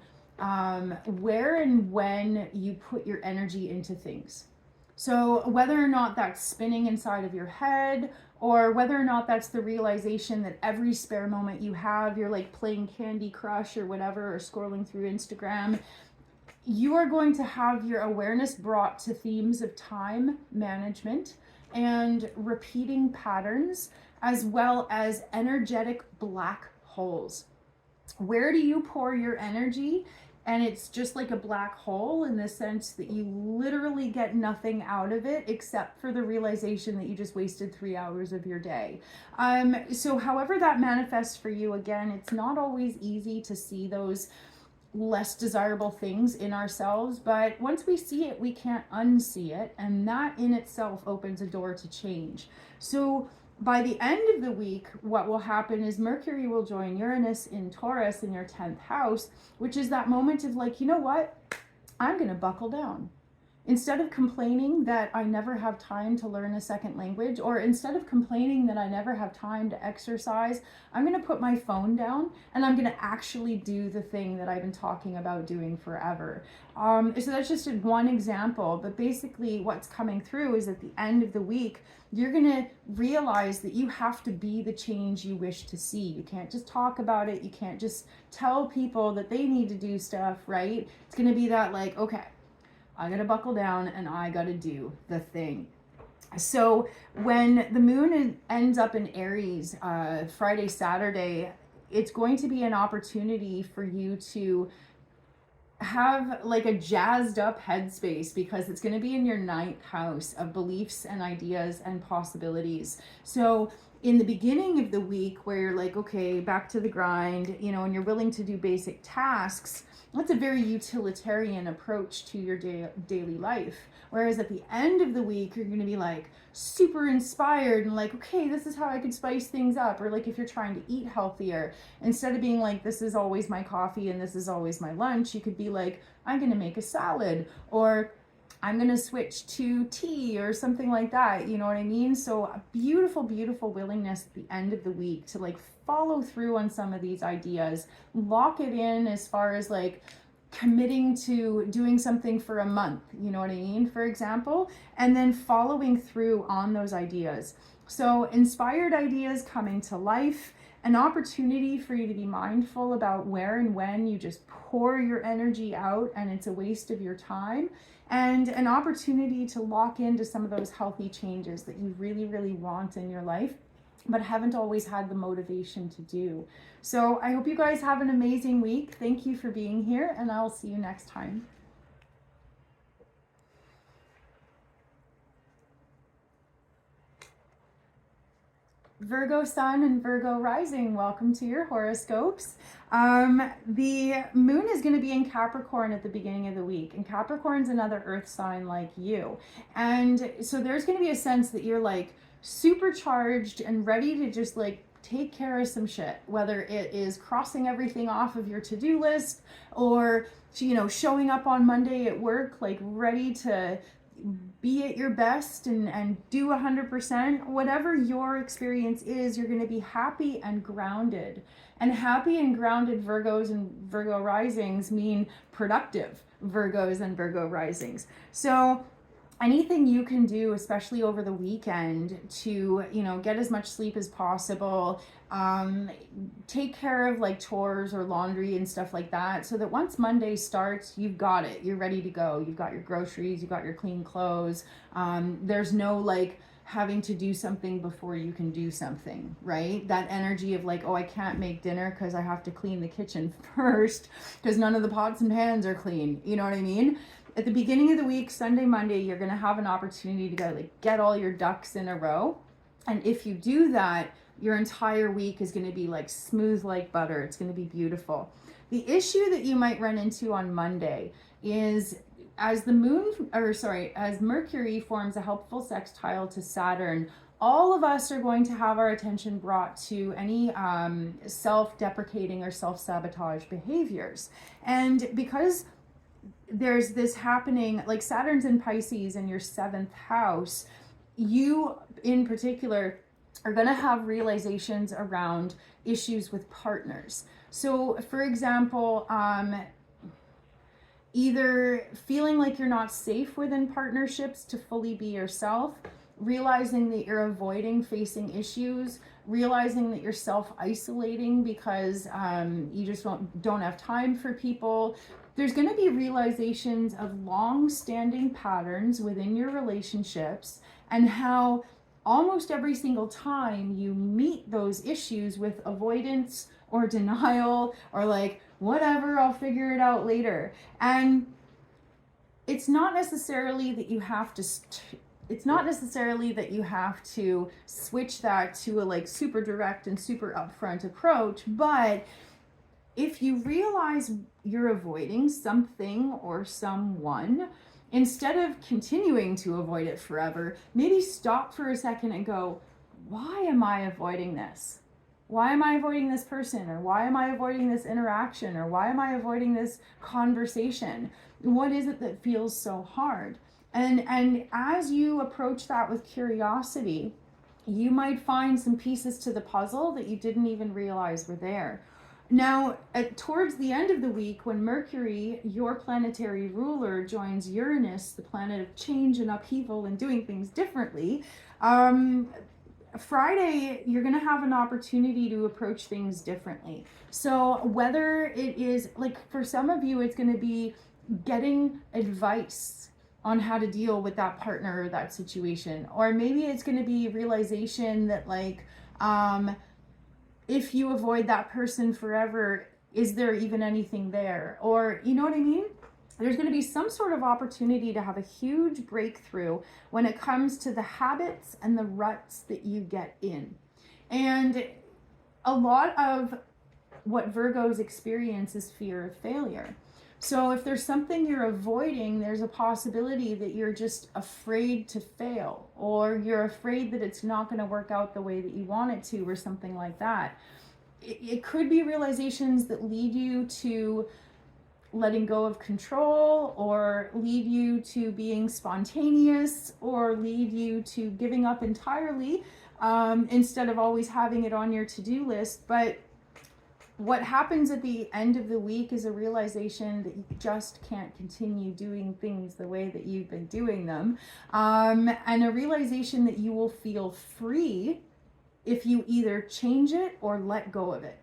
where and when you put your energy into things. So whether or not that's spinning inside of your head, or whether or not that's the realization that every spare moment you have, you're like playing Candy Crush or whatever, or scrolling through Instagram, you are going to have your awareness brought to themes of time management and repeating patterns, as well as energetic black holes. Where do you pour your energy? And it's just like a black hole in the sense that you literally get nothing out of it except for the realization that you just wasted 3 hours of your day. So however that manifests for you, again, it's not always easy to see those less desirable things in ourselves, but once we see it, we can't unsee it. And that in itself opens a door to change. So by the end of the week, what will happen is Mercury will join Uranus in Taurus in your 10th house, which is that moment of like, you know what? I'm going to buckle down. Instead of complaining that I never have time to learn a second language, or instead of complaining that I never have time to exercise, I'm going to put my phone down and I'm going to actually do the thing that I've been talking about doing forever. So that's just one example, but basically what's coming through is at the end of the week, you're going to realize that you have to be the change you wish to see. You can't just talk about it. You can't just tell people that they need to do stuff, right? It's going to be that like, okay, I gotta buckle down and I gotta do the thing. So when the moon ends up in Aries, Friday, Saturday, it's going to be an opportunity for you to have like a jazzed up headspace, because it's going to be in your 9th house of beliefs and ideas and possibilities. So in the beginning of the week where you're like, okay, back to the grind, you know, and you're willing to do basic tasks, that's a very utilitarian approach to your daily life. Whereas at the end of the week, you're going to be like super inspired and like, okay, this is how I could spice things up. Or like if you're trying to eat healthier, instead of being like, this is always my coffee and this is always my lunch, you could be like, I'm going to make a salad, or I'm going to switch to tea or something like that. You know what I mean? So a beautiful, beautiful willingness at the end of the week to like follow through on some of these ideas, lock it in as far as like committing to doing something for a month, you know what I mean, for example, and then following through on those ideas. So inspired ideas coming to life, an opportunity for you to be mindful about where and when you just pour your energy out and it's a waste of your time, and an opportunity to lock into some of those healthy changes that you really, really want in your life, but haven't always had the motivation to do. So I hope you guys have an amazing week. Thank you for being here, and I'll see you next time. Virgo Sun and Virgo Rising, welcome to your horoscopes. The moon is going to be in Capricorn at the beginning of the week, and Capricorn's another earth sign like you. And so there's going to be a sense that you're like supercharged and ready to just like take care of some shit, whether it is crossing everything off of your to-do list or, you know, showing up on Monday at work like ready to be at your best and do 100%. Whatever your experience is, you're going to be happy and grounded. And happy and grounded Virgos and Virgo risings mean productive Virgos and Virgo risings. So anything you can do, especially over the weekend, to, you know, get as much sleep as possible, take care of like chores or laundry and stuff like that, so that once Monday starts, you've got it, you're ready to go, you've got your groceries, you've got your clean clothes, there's no like having to do something before you can do something, right? That energy of like, oh, I can't make dinner because I have to clean the kitchen first because none of the pots and pans are clean, you know what I mean? At the beginning of the week, Sunday, Monday, you're going to have an opportunity to go like get all your ducks in a row. And if you do that, your entire week is going to be like smooth like butter. It's going to be beautiful. The issue that you might run into on Monday is as Mercury forms a helpful sextile to Saturn, all of us are going to have our attention brought to any self-deprecating or self-sabotage behaviors. And because there's this happening, like Saturn's in Pisces in your 7th house, you in particular are going to have realizations around issues with partners. So for example, either feeling like you're not safe within partnerships to fully be yourself, realizing that you're avoiding facing issues, realizing that you're self-isolating because you just don't have time for people. There's going to be realizations of long-standing patterns within your relationships and how almost every single time you meet those issues with avoidance or denial or like, whatever, I'll figure it out later. And it's not necessarily that you have to switch that to a like super direct and super upfront approach, but if you realize you're avoiding something or someone, instead of continuing to avoid it forever, maybe stop for a second and go, why am I avoiding this? Why am I avoiding this person? Or why am I avoiding this interaction? Or why am I avoiding this conversation? What is it that feels so hard? And as you approach that with curiosity, you might find some pieces to the puzzle that you didn't even realize were there. Now, towards the end of the week, when Mercury, your planetary ruler, joins Uranus, the planet of change and upheaval and doing things differently, Friday, you're going to have an opportunity to approach things differently. So whether it is, like for some of you, it's going to be getting advice on how to deal with that partner or that situation. Or maybe it's going to be realization that like, if you avoid that person forever, is there even anything there? Or, you know what I mean? There's going to be some sort of opportunity to have a huge breakthrough when it comes to the habits and the ruts that you get in. And a lot of what Virgos experience is fear of failure. So if there's something you're avoiding, there's a possibility that you're just afraid to fail, or you're afraid that it's not going to work out the way that you want it to, or something like that. It could be realizations that lead you to letting go of control, or lead you to being spontaneous, or lead you to giving up entirely, instead of always having it on your to-do list. But what happens at the end of the week is a realization that you just can't continue doing things the way that you've been doing them, and a realization that you will feel free if you either change it or let go of it.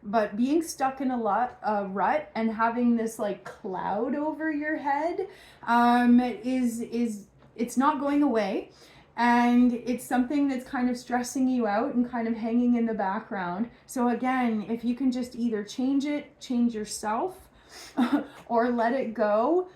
But being stuck in a rut and having this like cloud over your head, it's not going away. And it's something that's kind of stressing you out and kind of hanging in the background. So again, if you can just either change it, change yourself, or let it go,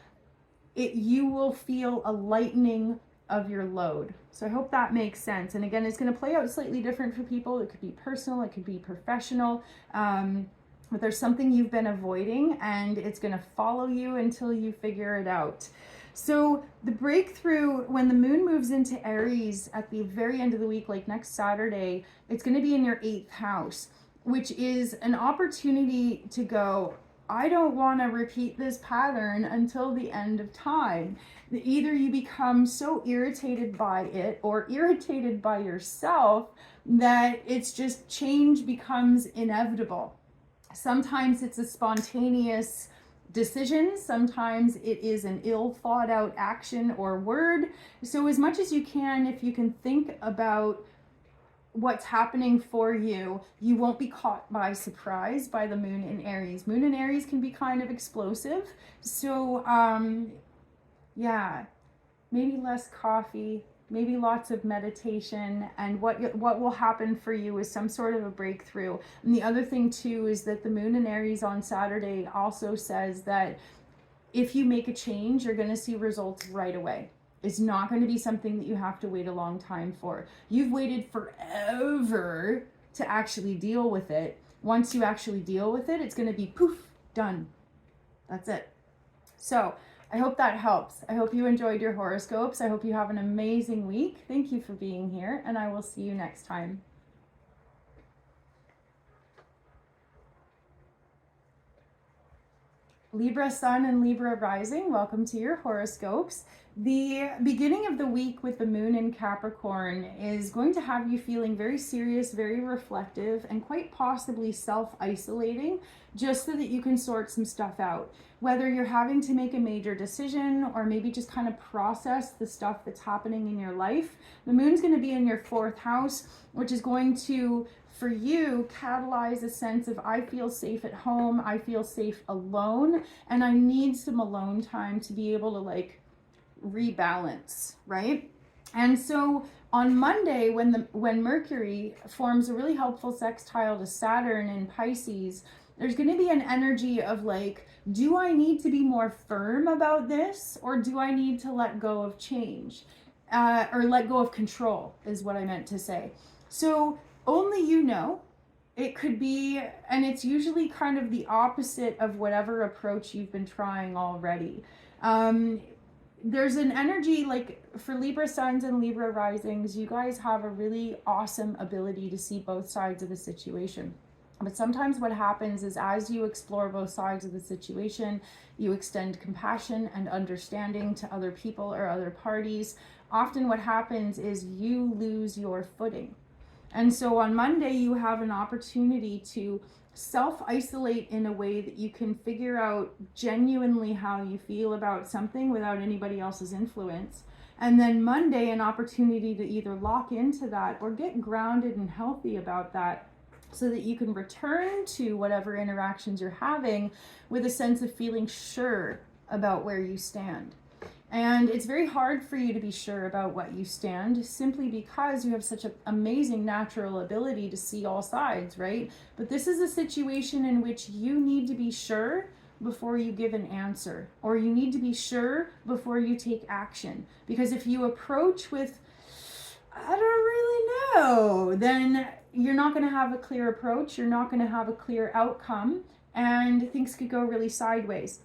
you will feel a lightening of your load. So I hope that makes sense. And again, it's going to play out slightly different for people. It could be personal, it could be professional. But there's something you've been avoiding, and it's going to follow you until you figure it out. So the breakthrough, when the moon moves into Aries at the very end of the week, like next Saturday, it's going to be in your 8th house, which is an opportunity to go, I don't want to repeat this pattern until the end of time. Either you become so irritated by it or irritated by yourself that it's just change becomes inevitable. Sometimes it's a spontaneous decision. Sometimes it is an ill thought out action or word. So as much as you can, if you can think about what's happening for you, you won't be caught by surprise by the moon in Aries. Moon in Aries can be kind of explosive. So yeah, maybe less coffee, maybe lots of meditation, and what will happen for you is some sort of a breakthrough. And the other thing too is that the moon in Aries on Saturday also says that if you make a change, you're going to see results right away. It's not going to be something that you have to wait a long time for. You've waited forever to actually deal with it. Once you actually deal with it, it's going to be poof, done. That's it. So I hope that helps. I hope you enjoyed your horoscopes. I hope you have an amazing week. Thank you for being here, and I will see you next time. Libra Sun and Libra Rising, welcome to your horoscopes. The beginning of the week with the moon in Capricorn is going to have you feeling very serious, very reflective, and quite possibly self-isolating, just so that you can sort some stuff out. Whether you're having to make a major decision or maybe just kind of process the stuff that's happening in your life, the moon's going to be in your 4th house, which is going to, for you, catalyze a sense of I feel safe at home, I feel safe alone, and I need some alone time to be able to like rebalance, right? And so on Monday, when Mercury forms a really helpful sextile to Saturn in Pisces, there's going to be an energy of like, do I need to be more firm about this, or do I need to let go of change, or let go of control is what I meant to say. So only you know. It could be, and it's usually kind of the opposite of whatever approach you've been trying already. There's an energy like for Libra Suns and Libra Risings, you guys have a really awesome ability to see both sides of the situation. But sometimes what happens is as you explore both sides of the situation, you extend compassion and understanding to other people or other parties. Often what happens is you lose your footing. And so on Monday, you have an opportunity to self-isolate in a way that you can figure out genuinely how you feel about something without anybody else's influence. And then Monday, an opportunity to either lock into that or get grounded and healthy about that, so that you can return to whatever interactions you're having with a sense of feeling sure about where you stand. And it's very hard for you to be sure about what you stand, simply because you have such an amazing natural ability to see all sides, right? But this is a situation in which you need to be sure before you give an answer, or you need to be sure before you take action. Because if you approach with, I don't really no, then you're not going to have a clear approach. You're not going to have a clear outcome, and things could go really sideways.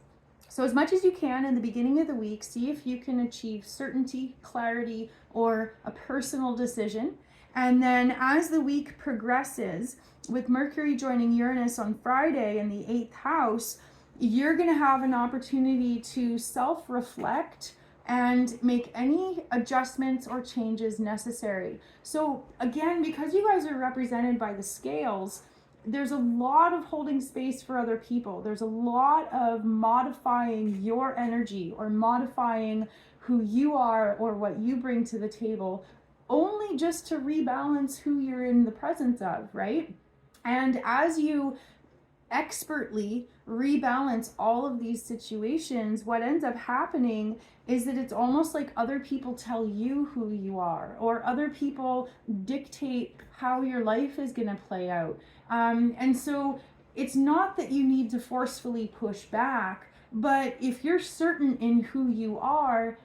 So as much as you can in the beginning of the week, see if you can achieve certainty, clarity, or a personal decision. And then as the week progresses, with Mercury joining Uranus on Friday in the 8th house, you're going to have an opportunity to self-reflect and make any adjustments or changes necessary. So again, because you guys are represented by the scales, there's a lot of holding space for other people. There's a lot of modifying your energy or modifying who you are or what you bring to the table, only just to rebalance who you're in the presence of, right? And as you expertly rebalance all of these situations, what ends up happening is that it's almost like other people tell you who you are, or other people dictate how your life is going to play out. And so it's not that you need to forcefully push back, but if you're certain in who you are,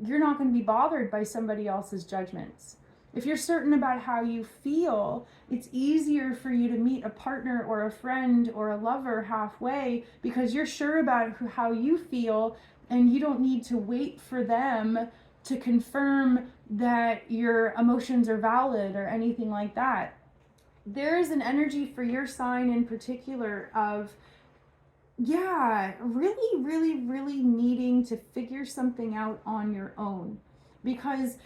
you're not going to be bothered by somebody else's judgments. If you're certain about how you feel, it's easier for you to meet a partner or a friend or a lover halfway because you're sure about how you feel, and you don't need to wait for them to confirm that your emotions are valid or anything like that. There is an energy for your sign in particular of, really needing to figure something out on your own. Because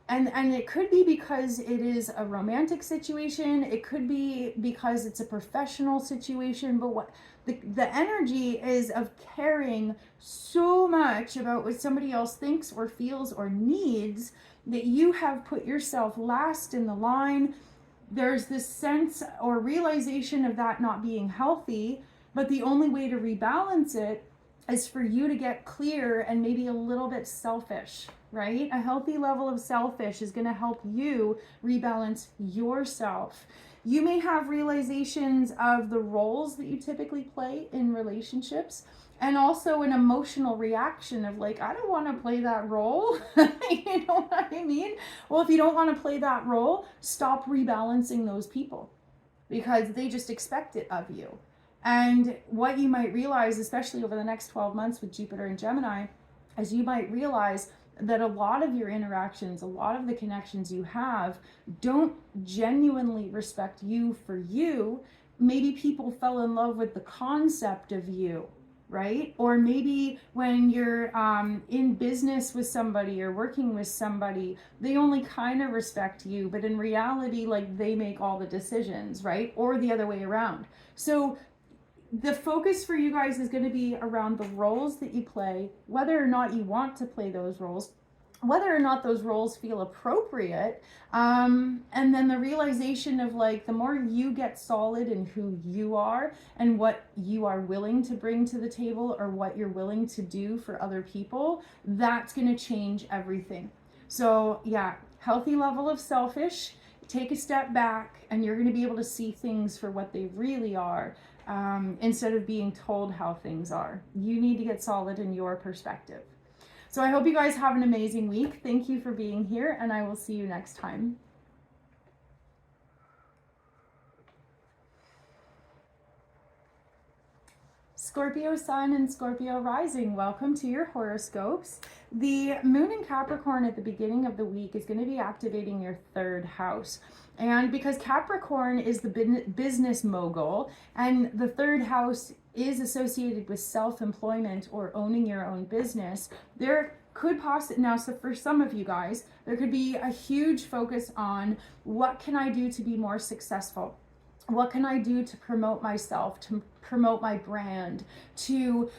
and it could be because it is a romantic situation, it could be because it's a professional situation, but what the energy is of caring so much about what somebody else thinks or feels or needs that you have put yourself last in the line. There's this sense or realization of that not being healthy, but the only way to rebalance it is for you to get clear and maybe a little bit selfish, right? A healthy level of selfish is going to help you rebalance yourself. You may have realizations of the roles that you typically play in relationships, and also an emotional reaction of like, I don't want to play that role. You know what I mean? Well, if you don't want to play that role, stop rebalancing those people because they just expect it of you. And what you might realize, especially over the next 12 months with Jupiter and Gemini, is you might realize that a lot of your interactions, a lot of the connections you have don't genuinely respect you for you. Maybe people fell in love with the concept of you, right? Or maybe when you're in business with somebody or working with somebody, they only kind of respect you, but in reality, like they make all the decisions, right? Or the other way around. So the focus for you guys is going to be around the roles that you play, whether or not you want to play those roles, whether or not those roles feel appropriate, and then the realization of like, the more you get solid in who you are and what you are willing to bring to the table or what you're willing to do for other people, that's going to change everything. So yeah, healthy level of selfish, take a step back, and you're going to be able to see things for what they really are. Instead of being told how things are. You need to get solid in your perspective. So I hope you guys have an amazing week. Thank you for being here, and I will see you next time. Scorpio Sun and Scorpio Rising, welcome to your horoscopes. The moon in Capricorn at the beginning of the week is going to be activating your 3rd house. And because Capricorn is the business mogul, and the 3rd house is associated with self-employment or owning your own business, there could possibly, now, so for some of you guys, there could be a huge focus on what can I do to be more successful? What can I do to promote myself, to promote my brand, to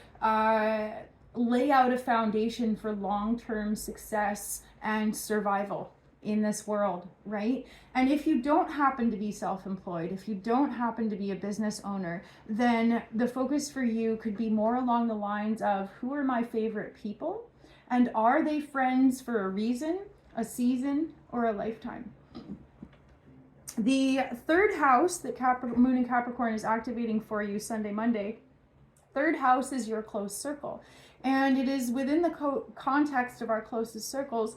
lay out a foundation for long-term success and survival in this world, right? And if you don't happen to be self-employed, if you don't happen to be a business owner, then the focus for you could be more along the lines of, who are my favorite people? And are they friends for a reason, a season, or a lifetime? The 3rd house that Moon in Capricorn is activating for you Sunday, Monday, 3rd house is your close circle. And it is within the context of our closest circles,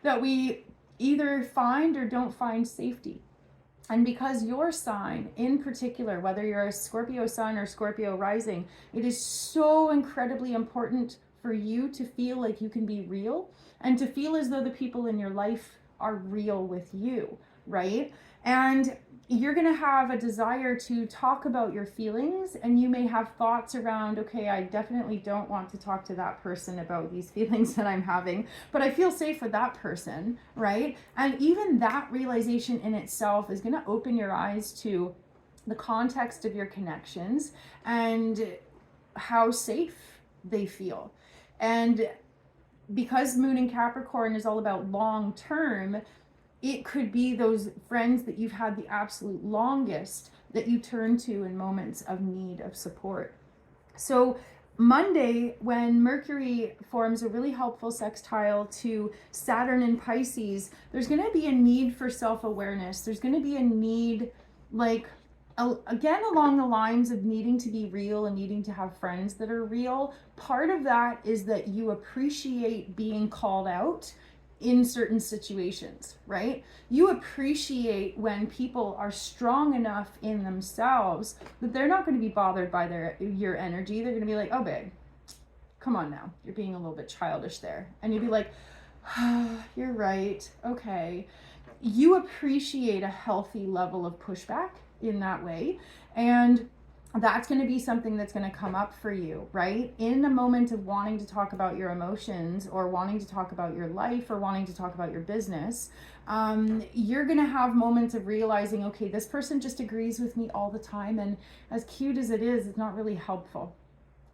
that we either find or don't find safety. And because your sign in particular, whether you're a Scorpio sun or Scorpio rising, it is so incredibly important for you to feel like you can be real and to feel as though the people in your life are real with you, right? And you're going to have a desire to talk about your feelings, and you may have thoughts around, okay, I definitely don't want to talk to that person about these feelings that I'm having, but I feel safe with that person, right? And even that realization in itself is going to open your eyes to the context of your connections and how safe they feel. And because Moon in Capricorn is all about long term, it could be those friends that you've had the absolute longest that you turn to in moments of need of support. So Monday, when Mercury forms a really helpful sextile to Saturn in Pisces, there's going to be a need for self-awareness. There's going to be a need, like, again, along the lines of needing to be real and needing to have friends that are real. Part of that is that you appreciate being called out in certain situations, right? You appreciate when people are strong enough in themselves that they're not going to be bothered by your energy. They're going to be like, oh babe, come on now, you're being a little bit childish there. And you'd be like, oh, you're right, okay. You appreciate a healthy level of pushback in that way, and that's going to be something that's going to come up for you, right? In a moment of wanting to talk about your emotions or wanting to talk about your life or wanting to talk about your business, you're going to have moments of realizing, okay, this person just agrees with me all the time, and as cute as it is, it's not really helpful,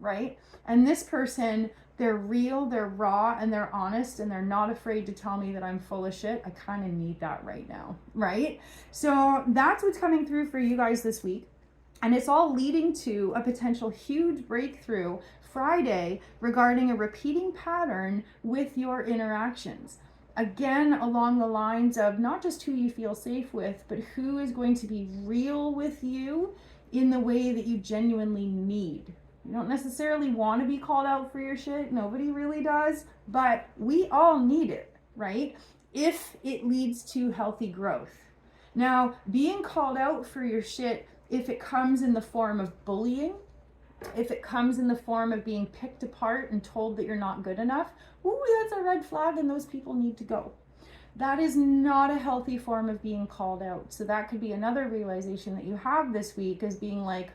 right? And this person, they're real, they're raw, and they're honest, and they're not afraid to tell me that I'm full of shit. I kind of need that right now, right? So that's what's coming through for you guys this week. And it's all leading to a potential huge breakthrough Friday regarding a repeating pattern with your interactions. Again, along the lines of not just who you feel safe with, but who is going to be real with you in the way that you genuinely need. You don't necessarily want to be called out for your shit. Nobody really does, but we all need it, right? If it leads to healthy growth. Now, being called out for your shit, if it comes in the form of bullying, if it comes in the form of being picked apart and told that you're not good enough, ooh, that's a red flag, and those people need to go. That is not a healthy form of being called out. So that could be another realization that you have this week, as being like,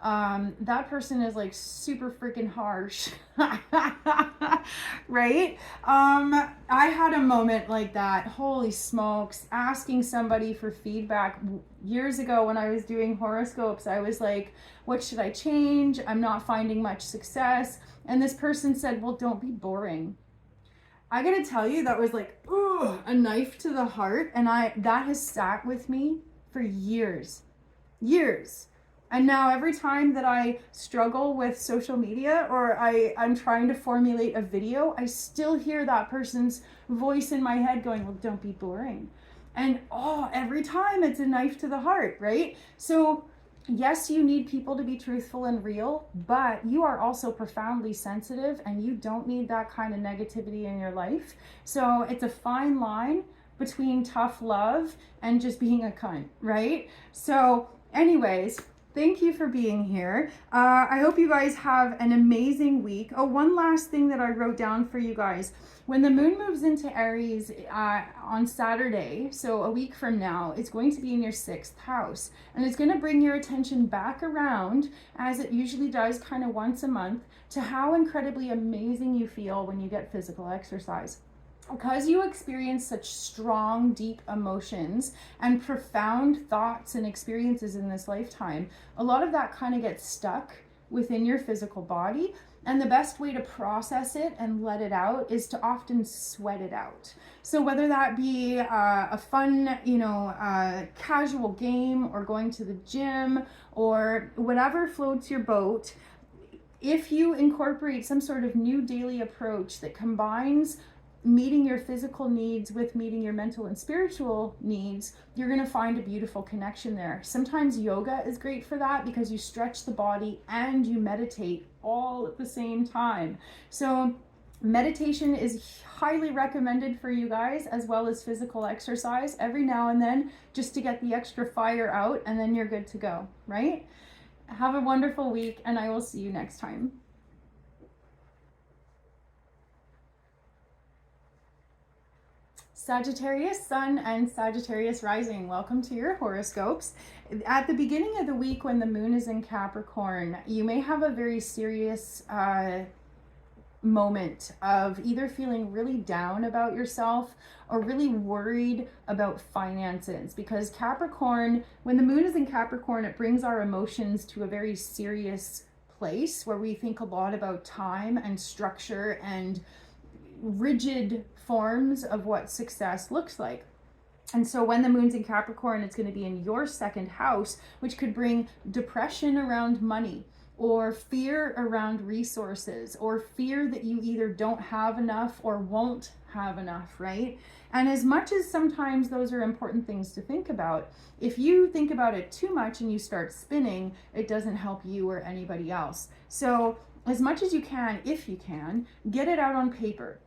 that person is like super freaking harsh, right? I had a moment like that, holy smokes, asking somebody for feedback years ago when I was doing horoscopes. I was like, what should I change? I'm not finding much success. And this person said, well, don't be boring. I gotta tell you, that was like, ooh, a knife to the heart. And that has sat with me for years. And now every time that I struggle with social media or I'm trying to formulate a video, I still hear that person's voice in my head going, well, don't be boring. And every time it's a knife to the heart, right? So yes, you need people to be truthful and real, but you are also profoundly sensitive, and you don't need that kind of negativity in your life. So it's a fine line between tough love and just being a cunt, right? So anyways, thank you for being here. I hope you guys have an amazing week. Oh, one last thing that I wrote down for you guys. When the moon moves into Aries on Saturday, so a week from now, it's going to be in your 6th house. And it's going to bring your attention back around, as it usually does kind of once a month, to how incredibly amazing you feel when you get physical exercise. Because you experience such strong, deep emotions and profound thoughts and experiences in this lifetime, a lot of that kind of gets stuck within your physical body. And the best way to process it and let it out is to often sweat it out. So whether that be a fun, casual game, or going to the gym, or whatever floats your boat, if you incorporate some sort of new daily approach that combines meeting your physical needs with meeting your mental and spiritual needs, you're going to find a beautiful connection there. Sometimes yoga is great for that, because you stretch the body and you meditate all at the same time. So Meditation is highly recommended for you guys, as well as physical exercise every now and then, just to get the extra fire out, and then you're good to go, right? Have a wonderful week, and I will see you next time. Sagittarius Sun and Sagittarius Rising, welcome to your horoscopes. At the beginning of the week, when the moon is in Capricorn, you may have a very serious moment of either feeling really down about yourself or really worried about finances, because Capricorn, when the moon is in Capricorn, it brings our emotions to a very serious place where we think a lot about time and structure and rigid forms of what success looks like. And so when the moon's in Capricorn, it's going to be in your second house, which could bring depression around money, or fear around resources, or fear that you either don't have enough or won't have enough, right? And as much as sometimes those are important things to think about, if you think about it too much and you start spinning, it doesn't help you or anybody else. So as much as you can, if you can, get it out on paper.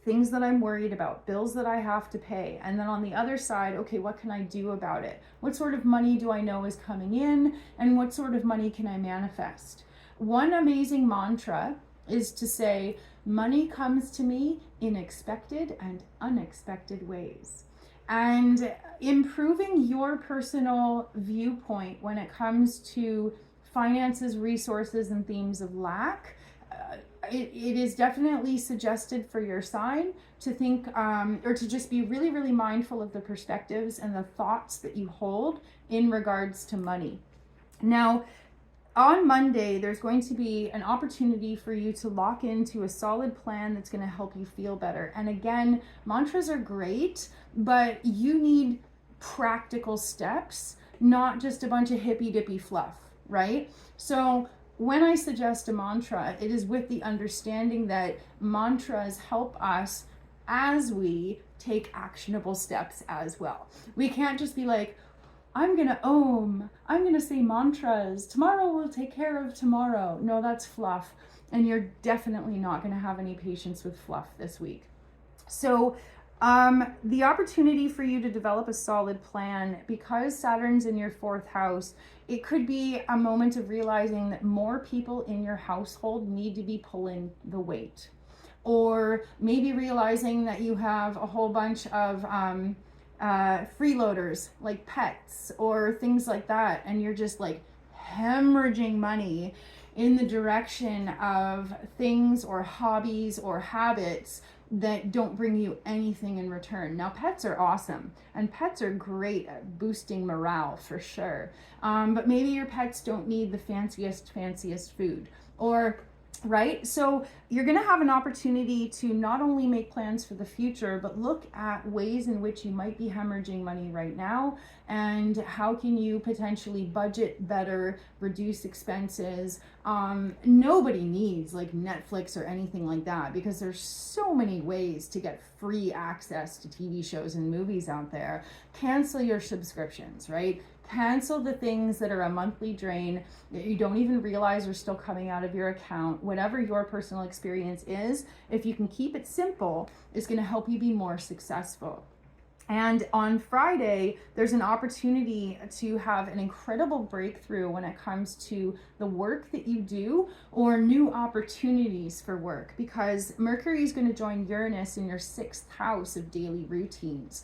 Things that I'm worried about, bills that I have to pay. And then on the other side, okay, what can I do about it? What sort of money do I know is coming in? And what sort of money can I manifest? One amazing mantra is to say, money comes to me in expected and unexpected ways. And improving your personal viewpoint when it comes to finances, resources, and themes of lack, it is definitely suggested for your sign to think or to just be really, really mindful of the perspectives and the thoughts that you hold in regards to money. Now, on Monday, there's going to be an opportunity for you to lock into a solid plan that's going to help you feel better. And again, mantras are great, but you need practical steps, not just a bunch of hippy-dippy fluff, right? So when I suggest a mantra, it is with the understanding that mantras help us as we take actionable steps as well. We can't just be like, I'm gonna I'm gonna say mantras, tomorrow will take care of tomorrow. No, that's fluff. And you're definitely not gonna have any patience with fluff this week. So the opportunity for you to develop a solid plan, because Saturn's in your fourth house, it could be a moment of realizing that more people in your household need to be pulling the weight. Or maybe realizing that you have a whole bunch of freeloaders, like pets or things like that, and you're just like hemorrhaging money in the direction of things or hobbies or habits that don't bring you anything in return. Now, pets are awesome, and pets are great at boosting morale for sure. But maybe your pets don't need the fanciest food, or right? So you're going to have an opportunity to not only make plans for the future, but look at ways in which you might be hemorrhaging money right now, and how can you potentially budget better, reduce expenses. Nobody needs like Netflix or anything like that, because there's so many ways to get free access to TV shows and movies out there. Cancel your subscriptions, right? Cancel the things that are a monthly drain that you don't even realize are still coming out of your account. Whatever your personal experience is, if you can keep it simple, it's going to help you be more successful. And on Friday, there's an opportunity to have an incredible breakthrough when it comes to the work that you do, or new opportunities for work, because Mercury is going to join Uranus in your sixth house of daily routines.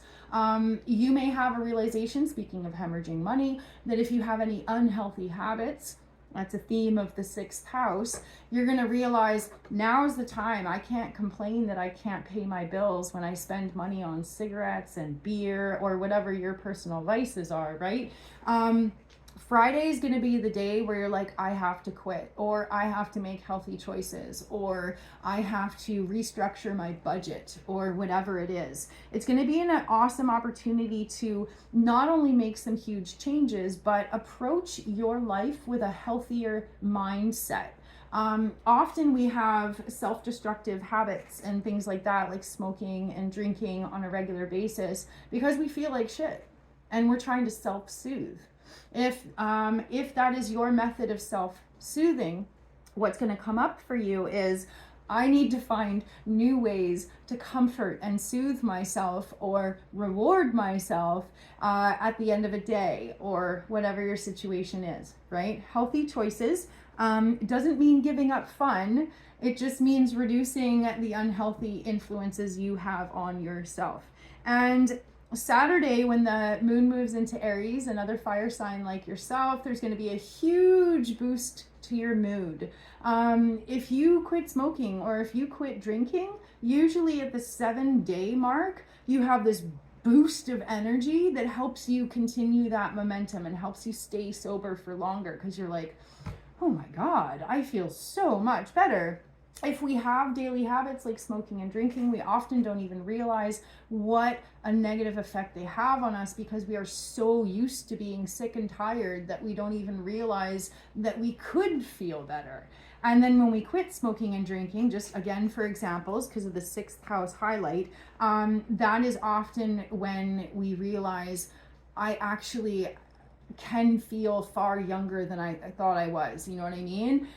You may have a realization, speaking of hemorrhaging money, that if you have any unhealthy habits, that's a theme of the sixth house, you're going to realize now's the time. I can't complain that I can't pay my bills when I spend money on cigarettes and beer or whatever your personal vices are, right? Friday is going to be the day where you're like, I have to quit, or I have to make healthy choices, or I have to restructure my budget, or whatever it is. It's going to be an awesome opportunity to not only make some huge changes, but approach your life with a healthier mindset. Often we have self-destructive habits and things like that, like smoking and drinking on a regular basis, because we feel like shit and we're trying to self-soothe. If that is your method of self-soothing, what's going to come up for you is, I need to find new ways to comfort and soothe myself or reward myself at the end of a day or whatever your situation is, right? Healthy choices doesn't mean giving up fun. It just means reducing the unhealthy influences you have on yourself. And Saturday, when the moon moves into Aries, another fire sign like yourself, there's going to be a huge boost to your mood. If you quit smoking or if you quit drinking, usually at the 7-day mark, you have this boost of energy that helps you continue that momentum and helps you stay sober for longer, because you're like, oh my God, I feel so much better. If we have daily habits like smoking and drinking, we often don't even realize what a negative effect they have on us, because we are so used to being sick and tired that we don't even realize that we could feel better. And then when we quit smoking and drinking, just again for examples, because of the 6th house highlight, that is often when we realize I actually can feel far younger than I thought I was. You know what I mean?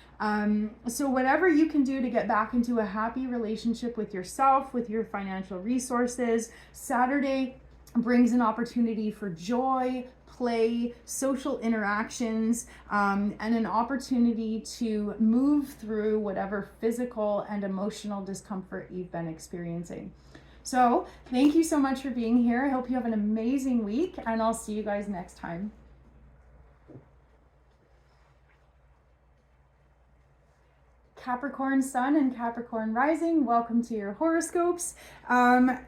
So whatever you can do to get back into a happy relationship with yourself, with your financial resources. Saturday brings an opportunity for joy, play, social interactions, and an opportunity to move through whatever physical and emotional discomfort you've been experiencing. So thank you so much for being here. I hope you have an amazing week, and I'll see you guys next time. Capricorn Sun and Capricorn Rising, welcome to your horoscopes.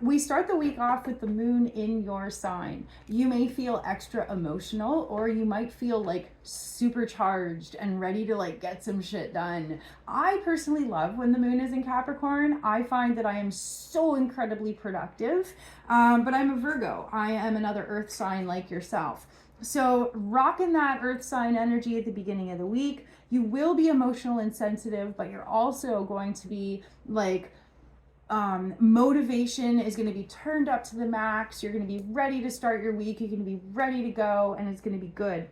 We start the week off with the moon in your sign. You may feel extra emotional, or you might feel like supercharged and ready to like get some shit done. I personally love when the moon is in Capricorn. I find that I am so incredibly productive, but I'm a Virgo. I am another earth sign like yourself. So rocking that earth sign energy at the beginning of the week. You will be emotional and sensitive, but you're also going to be like, motivation is going to be turned up to the max. You're going to be ready to start your week. You're going to be ready to go, and it's going to be good.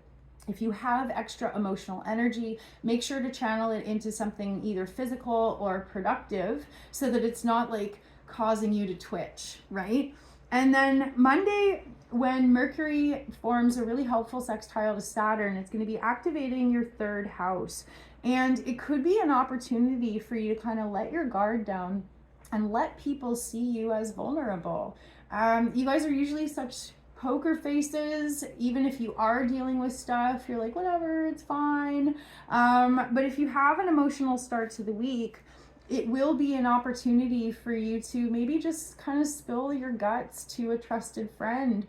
If you have extra emotional energy, make sure to channel it into something either physical or productive, so that it's not like causing you to twitch, right? And then Monday, when Mercury forms a really helpful sextile to Saturn, it's going to be activating your 3rd house. And it could be an opportunity for you to kind of let your guard down and let people see you as vulnerable. You guys are usually such poker faces. Even if you are dealing with stuff, you're like, whatever, it's fine. But if you have an emotional start to the week, it will be an opportunity for you to maybe just kind of spill your guts to a trusted friend,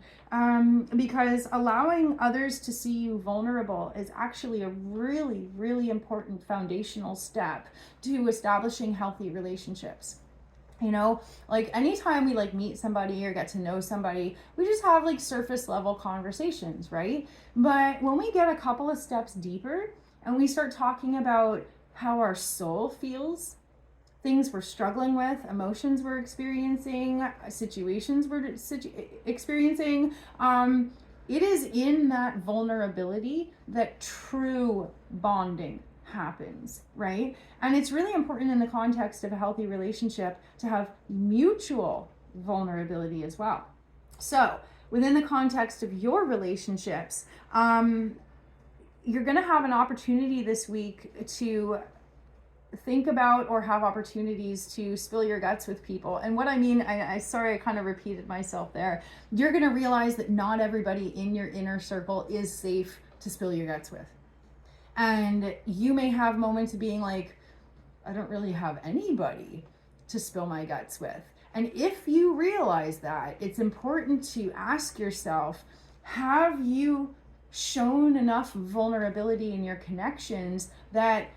because allowing others to see you vulnerable is actually a really, really important foundational step to establishing healthy relationships. You know, like anytime we like meet somebody or get to know somebody, we just have like surface level conversations, right? But when we get a couple of steps deeper and we start talking about how our soul feels, things we're struggling with, emotions we're experiencing, situations we're experiencing, it is in that vulnerability that true bonding happens, right? And it's really important in the context of a healthy relationship to have mutual vulnerability as well. So within the context of your relationships, you're going to have an opportunity this week to think about or have opportunities to spill your guts with people. And what I mean, I sorry, I kind of repeated myself there. You're going to realize that not everybody in your inner circle is safe to spill your guts with. And you may have moments of being like, I don't really have anybody to spill my guts with. And if you realize that, it's important to ask yourself, have you shown enough vulnerability in your connections that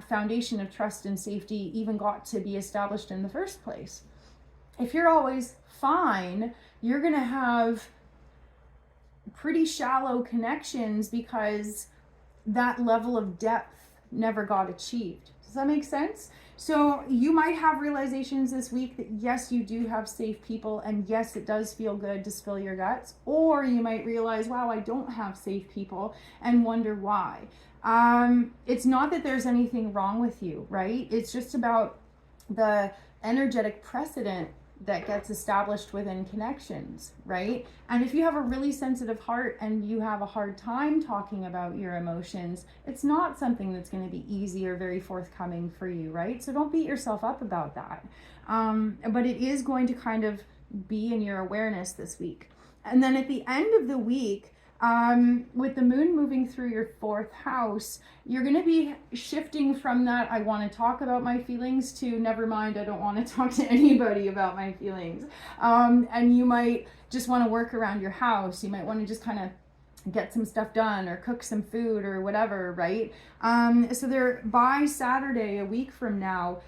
foundation of trust and safety even got to be established in the first place? If you're always fine, you're going to have pretty shallow connections because that level of depth never got achieved. Does that make sense? So you might have realizations this week that yes, you do have safe people, and yes, it does feel good to spill your guts. Or you might realize, wow, I don't have safe people, and wonder why. It's not that there's anything wrong with you, right? It's just about the energetic precedent that gets established within connections, right? And if you have a really sensitive heart and you have a hard time talking about your emotions, it's not something that's going to be easy or very forthcoming for you, right? So don't beat yourself up about that. But it is going to kind of be in your awareness this week. And then at the end of the week, with the moon moving through your 4th house, you're going to be shifting from that I want to talk about my feelings to never mind, I don't want to talk to anybody about my feelings. And you might just want to work around your house. You might want to just kind of get some stuff done or cook some food or whatever, right? So there, by Saturday, a week from now,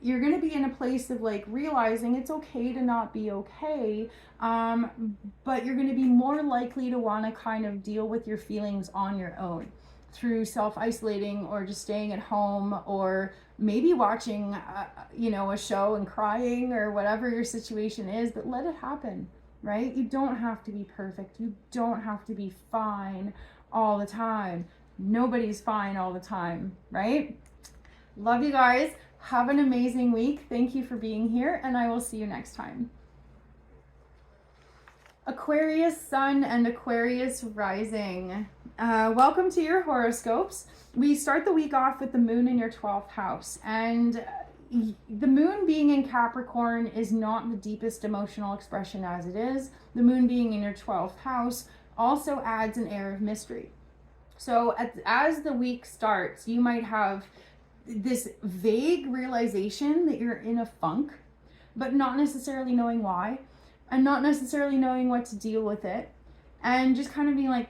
you're going to be in a place of like realizing it's okay to not be okay, but you're going to be more likely to want to kind of deal with your feelings on your own through self-isolating or just staying at home, or maybe watching a show and crying, or whatever your situation is. But let it happen, right? You don't have to be perfect. You don't have to be fine all the time. Nobody's fine all the time, right? Love you guys. Have an amazing week. Thank you for being here, and I will see you next time. Aquarius Sun and Aquarius Rising. Welcome to your horoscopes. We start the week off with the moon in your 12th house, and the moon being in Capricorn is not the deepest emotional expression as it is. The moon being in your 12th house also adds an air of mystery. So as the week starts, you might have this vague realization that you're in a funk, but not necessarily knowing why, and not necessarily knowing what to deal with it, and just kind of being like,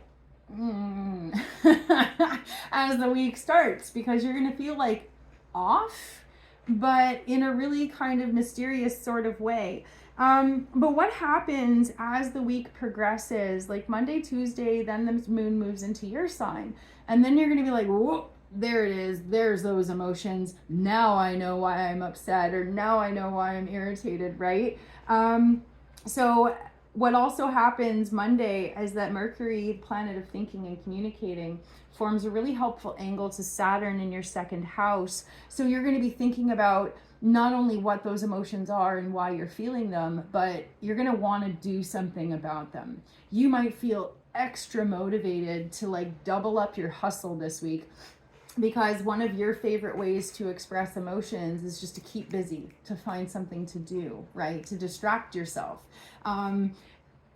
as the week starts, because you're going to feel like off, but in a really kind of mysterious sort of way. But what happens as the week progresses, like Monday, Tuesday, then the moon moves into your sign, and then you're going to be like, whoa, there it is, there's those emotions. Now I know why I'm upset, or now I know why I'm irritated, right? So what also happens Monday is that Mercury, planet of thinking and communicating, forms a really helpful angle to Saturn in your 2nd house. So you're going to be thinking about not only what those emotions are and why you're feeling them, but you're going to want to do something about them. You might feel extra motivated to like double up your hustle this week, because one of your favorite ways to express emotions is just to keep busy, to find something to do, right? To distract yourself.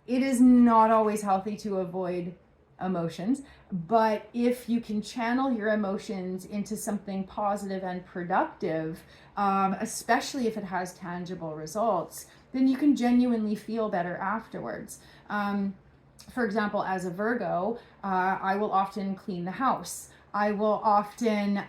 It is not always healthy to avoid emotions, but if you can channel your emotions into something positive and productive, especially if it has tangible results, then you can genuinely feel better afterwards. For example, as a Virgo, I will often clean the house. I will often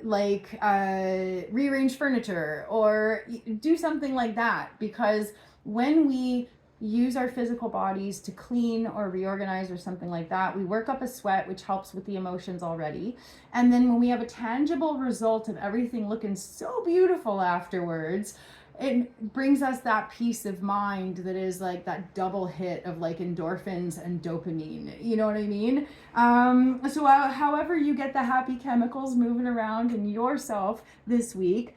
rearrange furniture or do something like that, because when we use our physical bodies to clean or reorganize or something like that, we work up a sweat, which helps with the emotions already. And then when we have a tangible result of everything looking so beautiful afterwards, it brings us that peace of mind that is like that double hit of like endorphins and dopamine. You know what I mean? So however you get the happy chemicals moving around in yourself this week,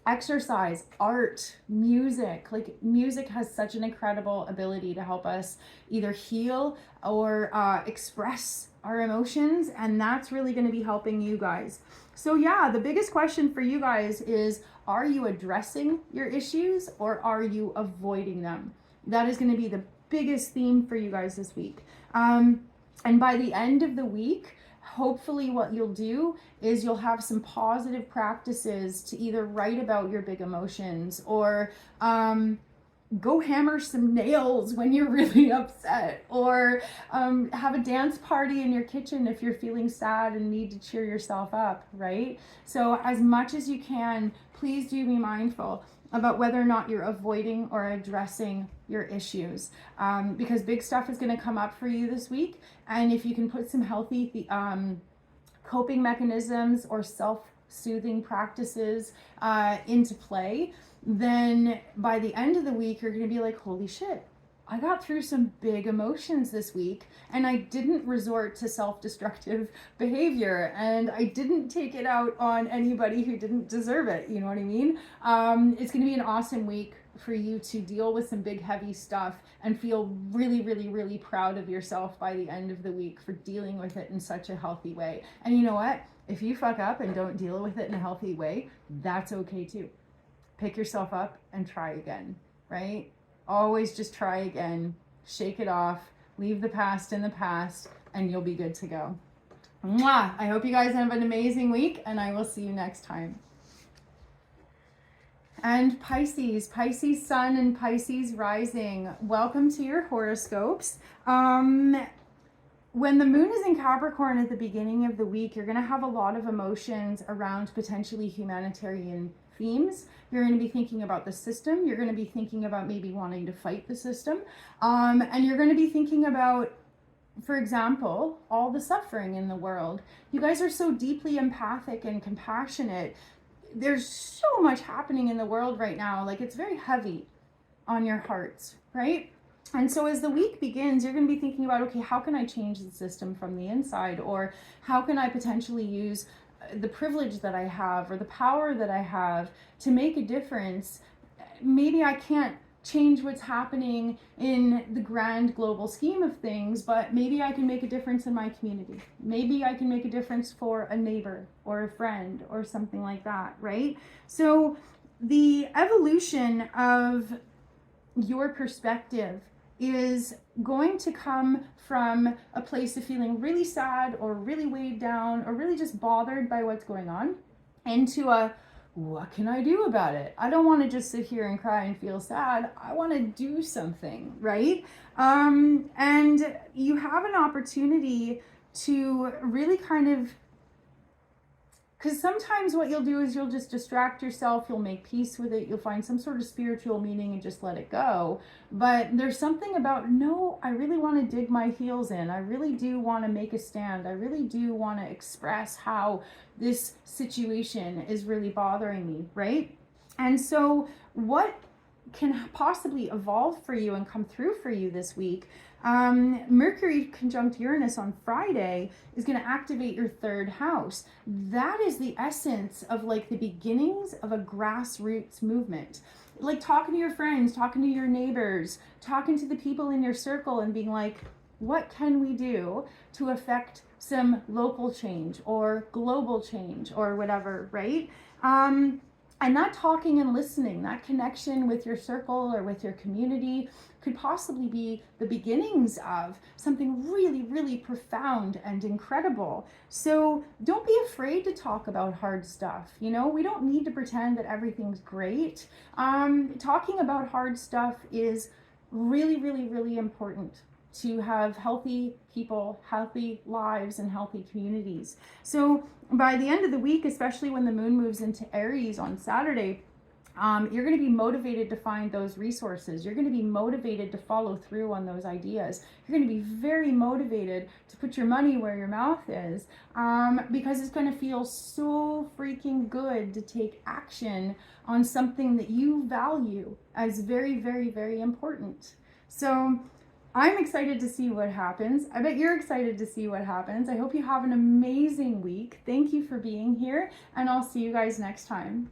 exercise, art, music. Like music has such an incredible ability to help us either heal or express our emotions, and that's really going to be helping you guys. So yeah, the biggest question for you guys is, are you addressing your issues or are you avoiding them? That is going to be the biggest theme for you guys this week. And by the end of the week, hopefully what you'll do is you'll have some positive practices to either write about your big emotions, or go hammer some nails when you're really upset, or have a dance party in your kitchen if you're feeling sad and need to cheer yourself up, right? So as much as you can, please do be mindful about whether or not you're avoiding or addressing your issues, because big stuff is going to come up for you this week. And if you can put some healthy coping mechanisms or self-soothing practices into play, then by the end of the week, you're going to be like, holy shit, I got through some big emotions this week, and I didn't resort to self-destructive behavior, and I didn't take it out on anybody who didn't deserve it. You know what I mean? It's going to be an awesome week for you to deal with some big heavy stuff and feel really, really, really proud of yourself by the end of the week for dealing with it in such a healthy way. And you know what? If you fuck up and don't deal with it in a healthy way, that's okay too. Pick yourself up and try again, right? Always just try again, shake it off, leave the past in the past, and you'll be good to go. Mwah! I hope you guys have an amazing week, and I will see you next time. And Pisces sun and Pisces rising. Welcome to your horoscopes. When the moon is in Capricorn at the beginning of the week, you're going to have a lot of emotions around potentially humanitarian themes. You're going to be thinking about the system. You're going to be thinking about maybe wanting to fight the system. And you're going to be thinking about, for example, all the suffering in the world. You guys are so deeply empathic and compassionate. There's so much happening in the world right now. Like, it's very heavy on your hearts, right? And so as the week begins, you're going to be thinking about, okay, how can I change the system from the inside? Or how can I potentially use the privilege that I have or the power that I have to make a difference? Maybe I can't change what's happening in the grand global scheme of things, but maybe I can make a difference in my community. Maybe I can make a difference for a neighbor or a friend or something like that, right? So the evolution of your perspective is going to come from a place of feeling really sad or really weighed down or really just bothered by what's going on into a, what can I do about it? I don't want to just sit here and cry and feel sad. I want to do something, right? And you have an opportunity to really kind of, because sometimes what you'll do is you'll just distract yourself, you'll make peace with it, you'll find some sort of spiritual meaning and just let it go. But there's something about, no, I really want to dig my heels in. I really do want to make a stand. I really do want to express how this situation is really bothering me, right? And so what can possibly evolve for you and come through for you this week? Mercury conjunct Uranus on Friday is going to activate your third house. That is the essence of like the beginnings of a grassroots movement. Like talking to your friends, talking to your neighbors, talking to the people in your circle and being like, what can we do to affect some local change or global change or whatever, right? And that talking and listening, that connection with your circle or with your community could possibly be the beginnings of something really, really profound and incredible. So don't be afraid to talk about hard stuff. You know, we don't need to pretend that everything's great. Talking about hard stuff is really, really, really important to have healthy people, healthy lives, and healthy communities. So by the end of the week, especially when the moon moves into Aries on Saturday, you're going to be motivated to find those resources. You're going to be motivated to follow through on those ideas. You're going to be very motivated to put your money where your mouth is, because it's going to feel so freaking good to take action on something that you value as very, very, very important. So I'm excited to see what happens. I bet you're excited to see what happens. I hope you have an amazing week. Thank you for being here, and I'll see you guys next time.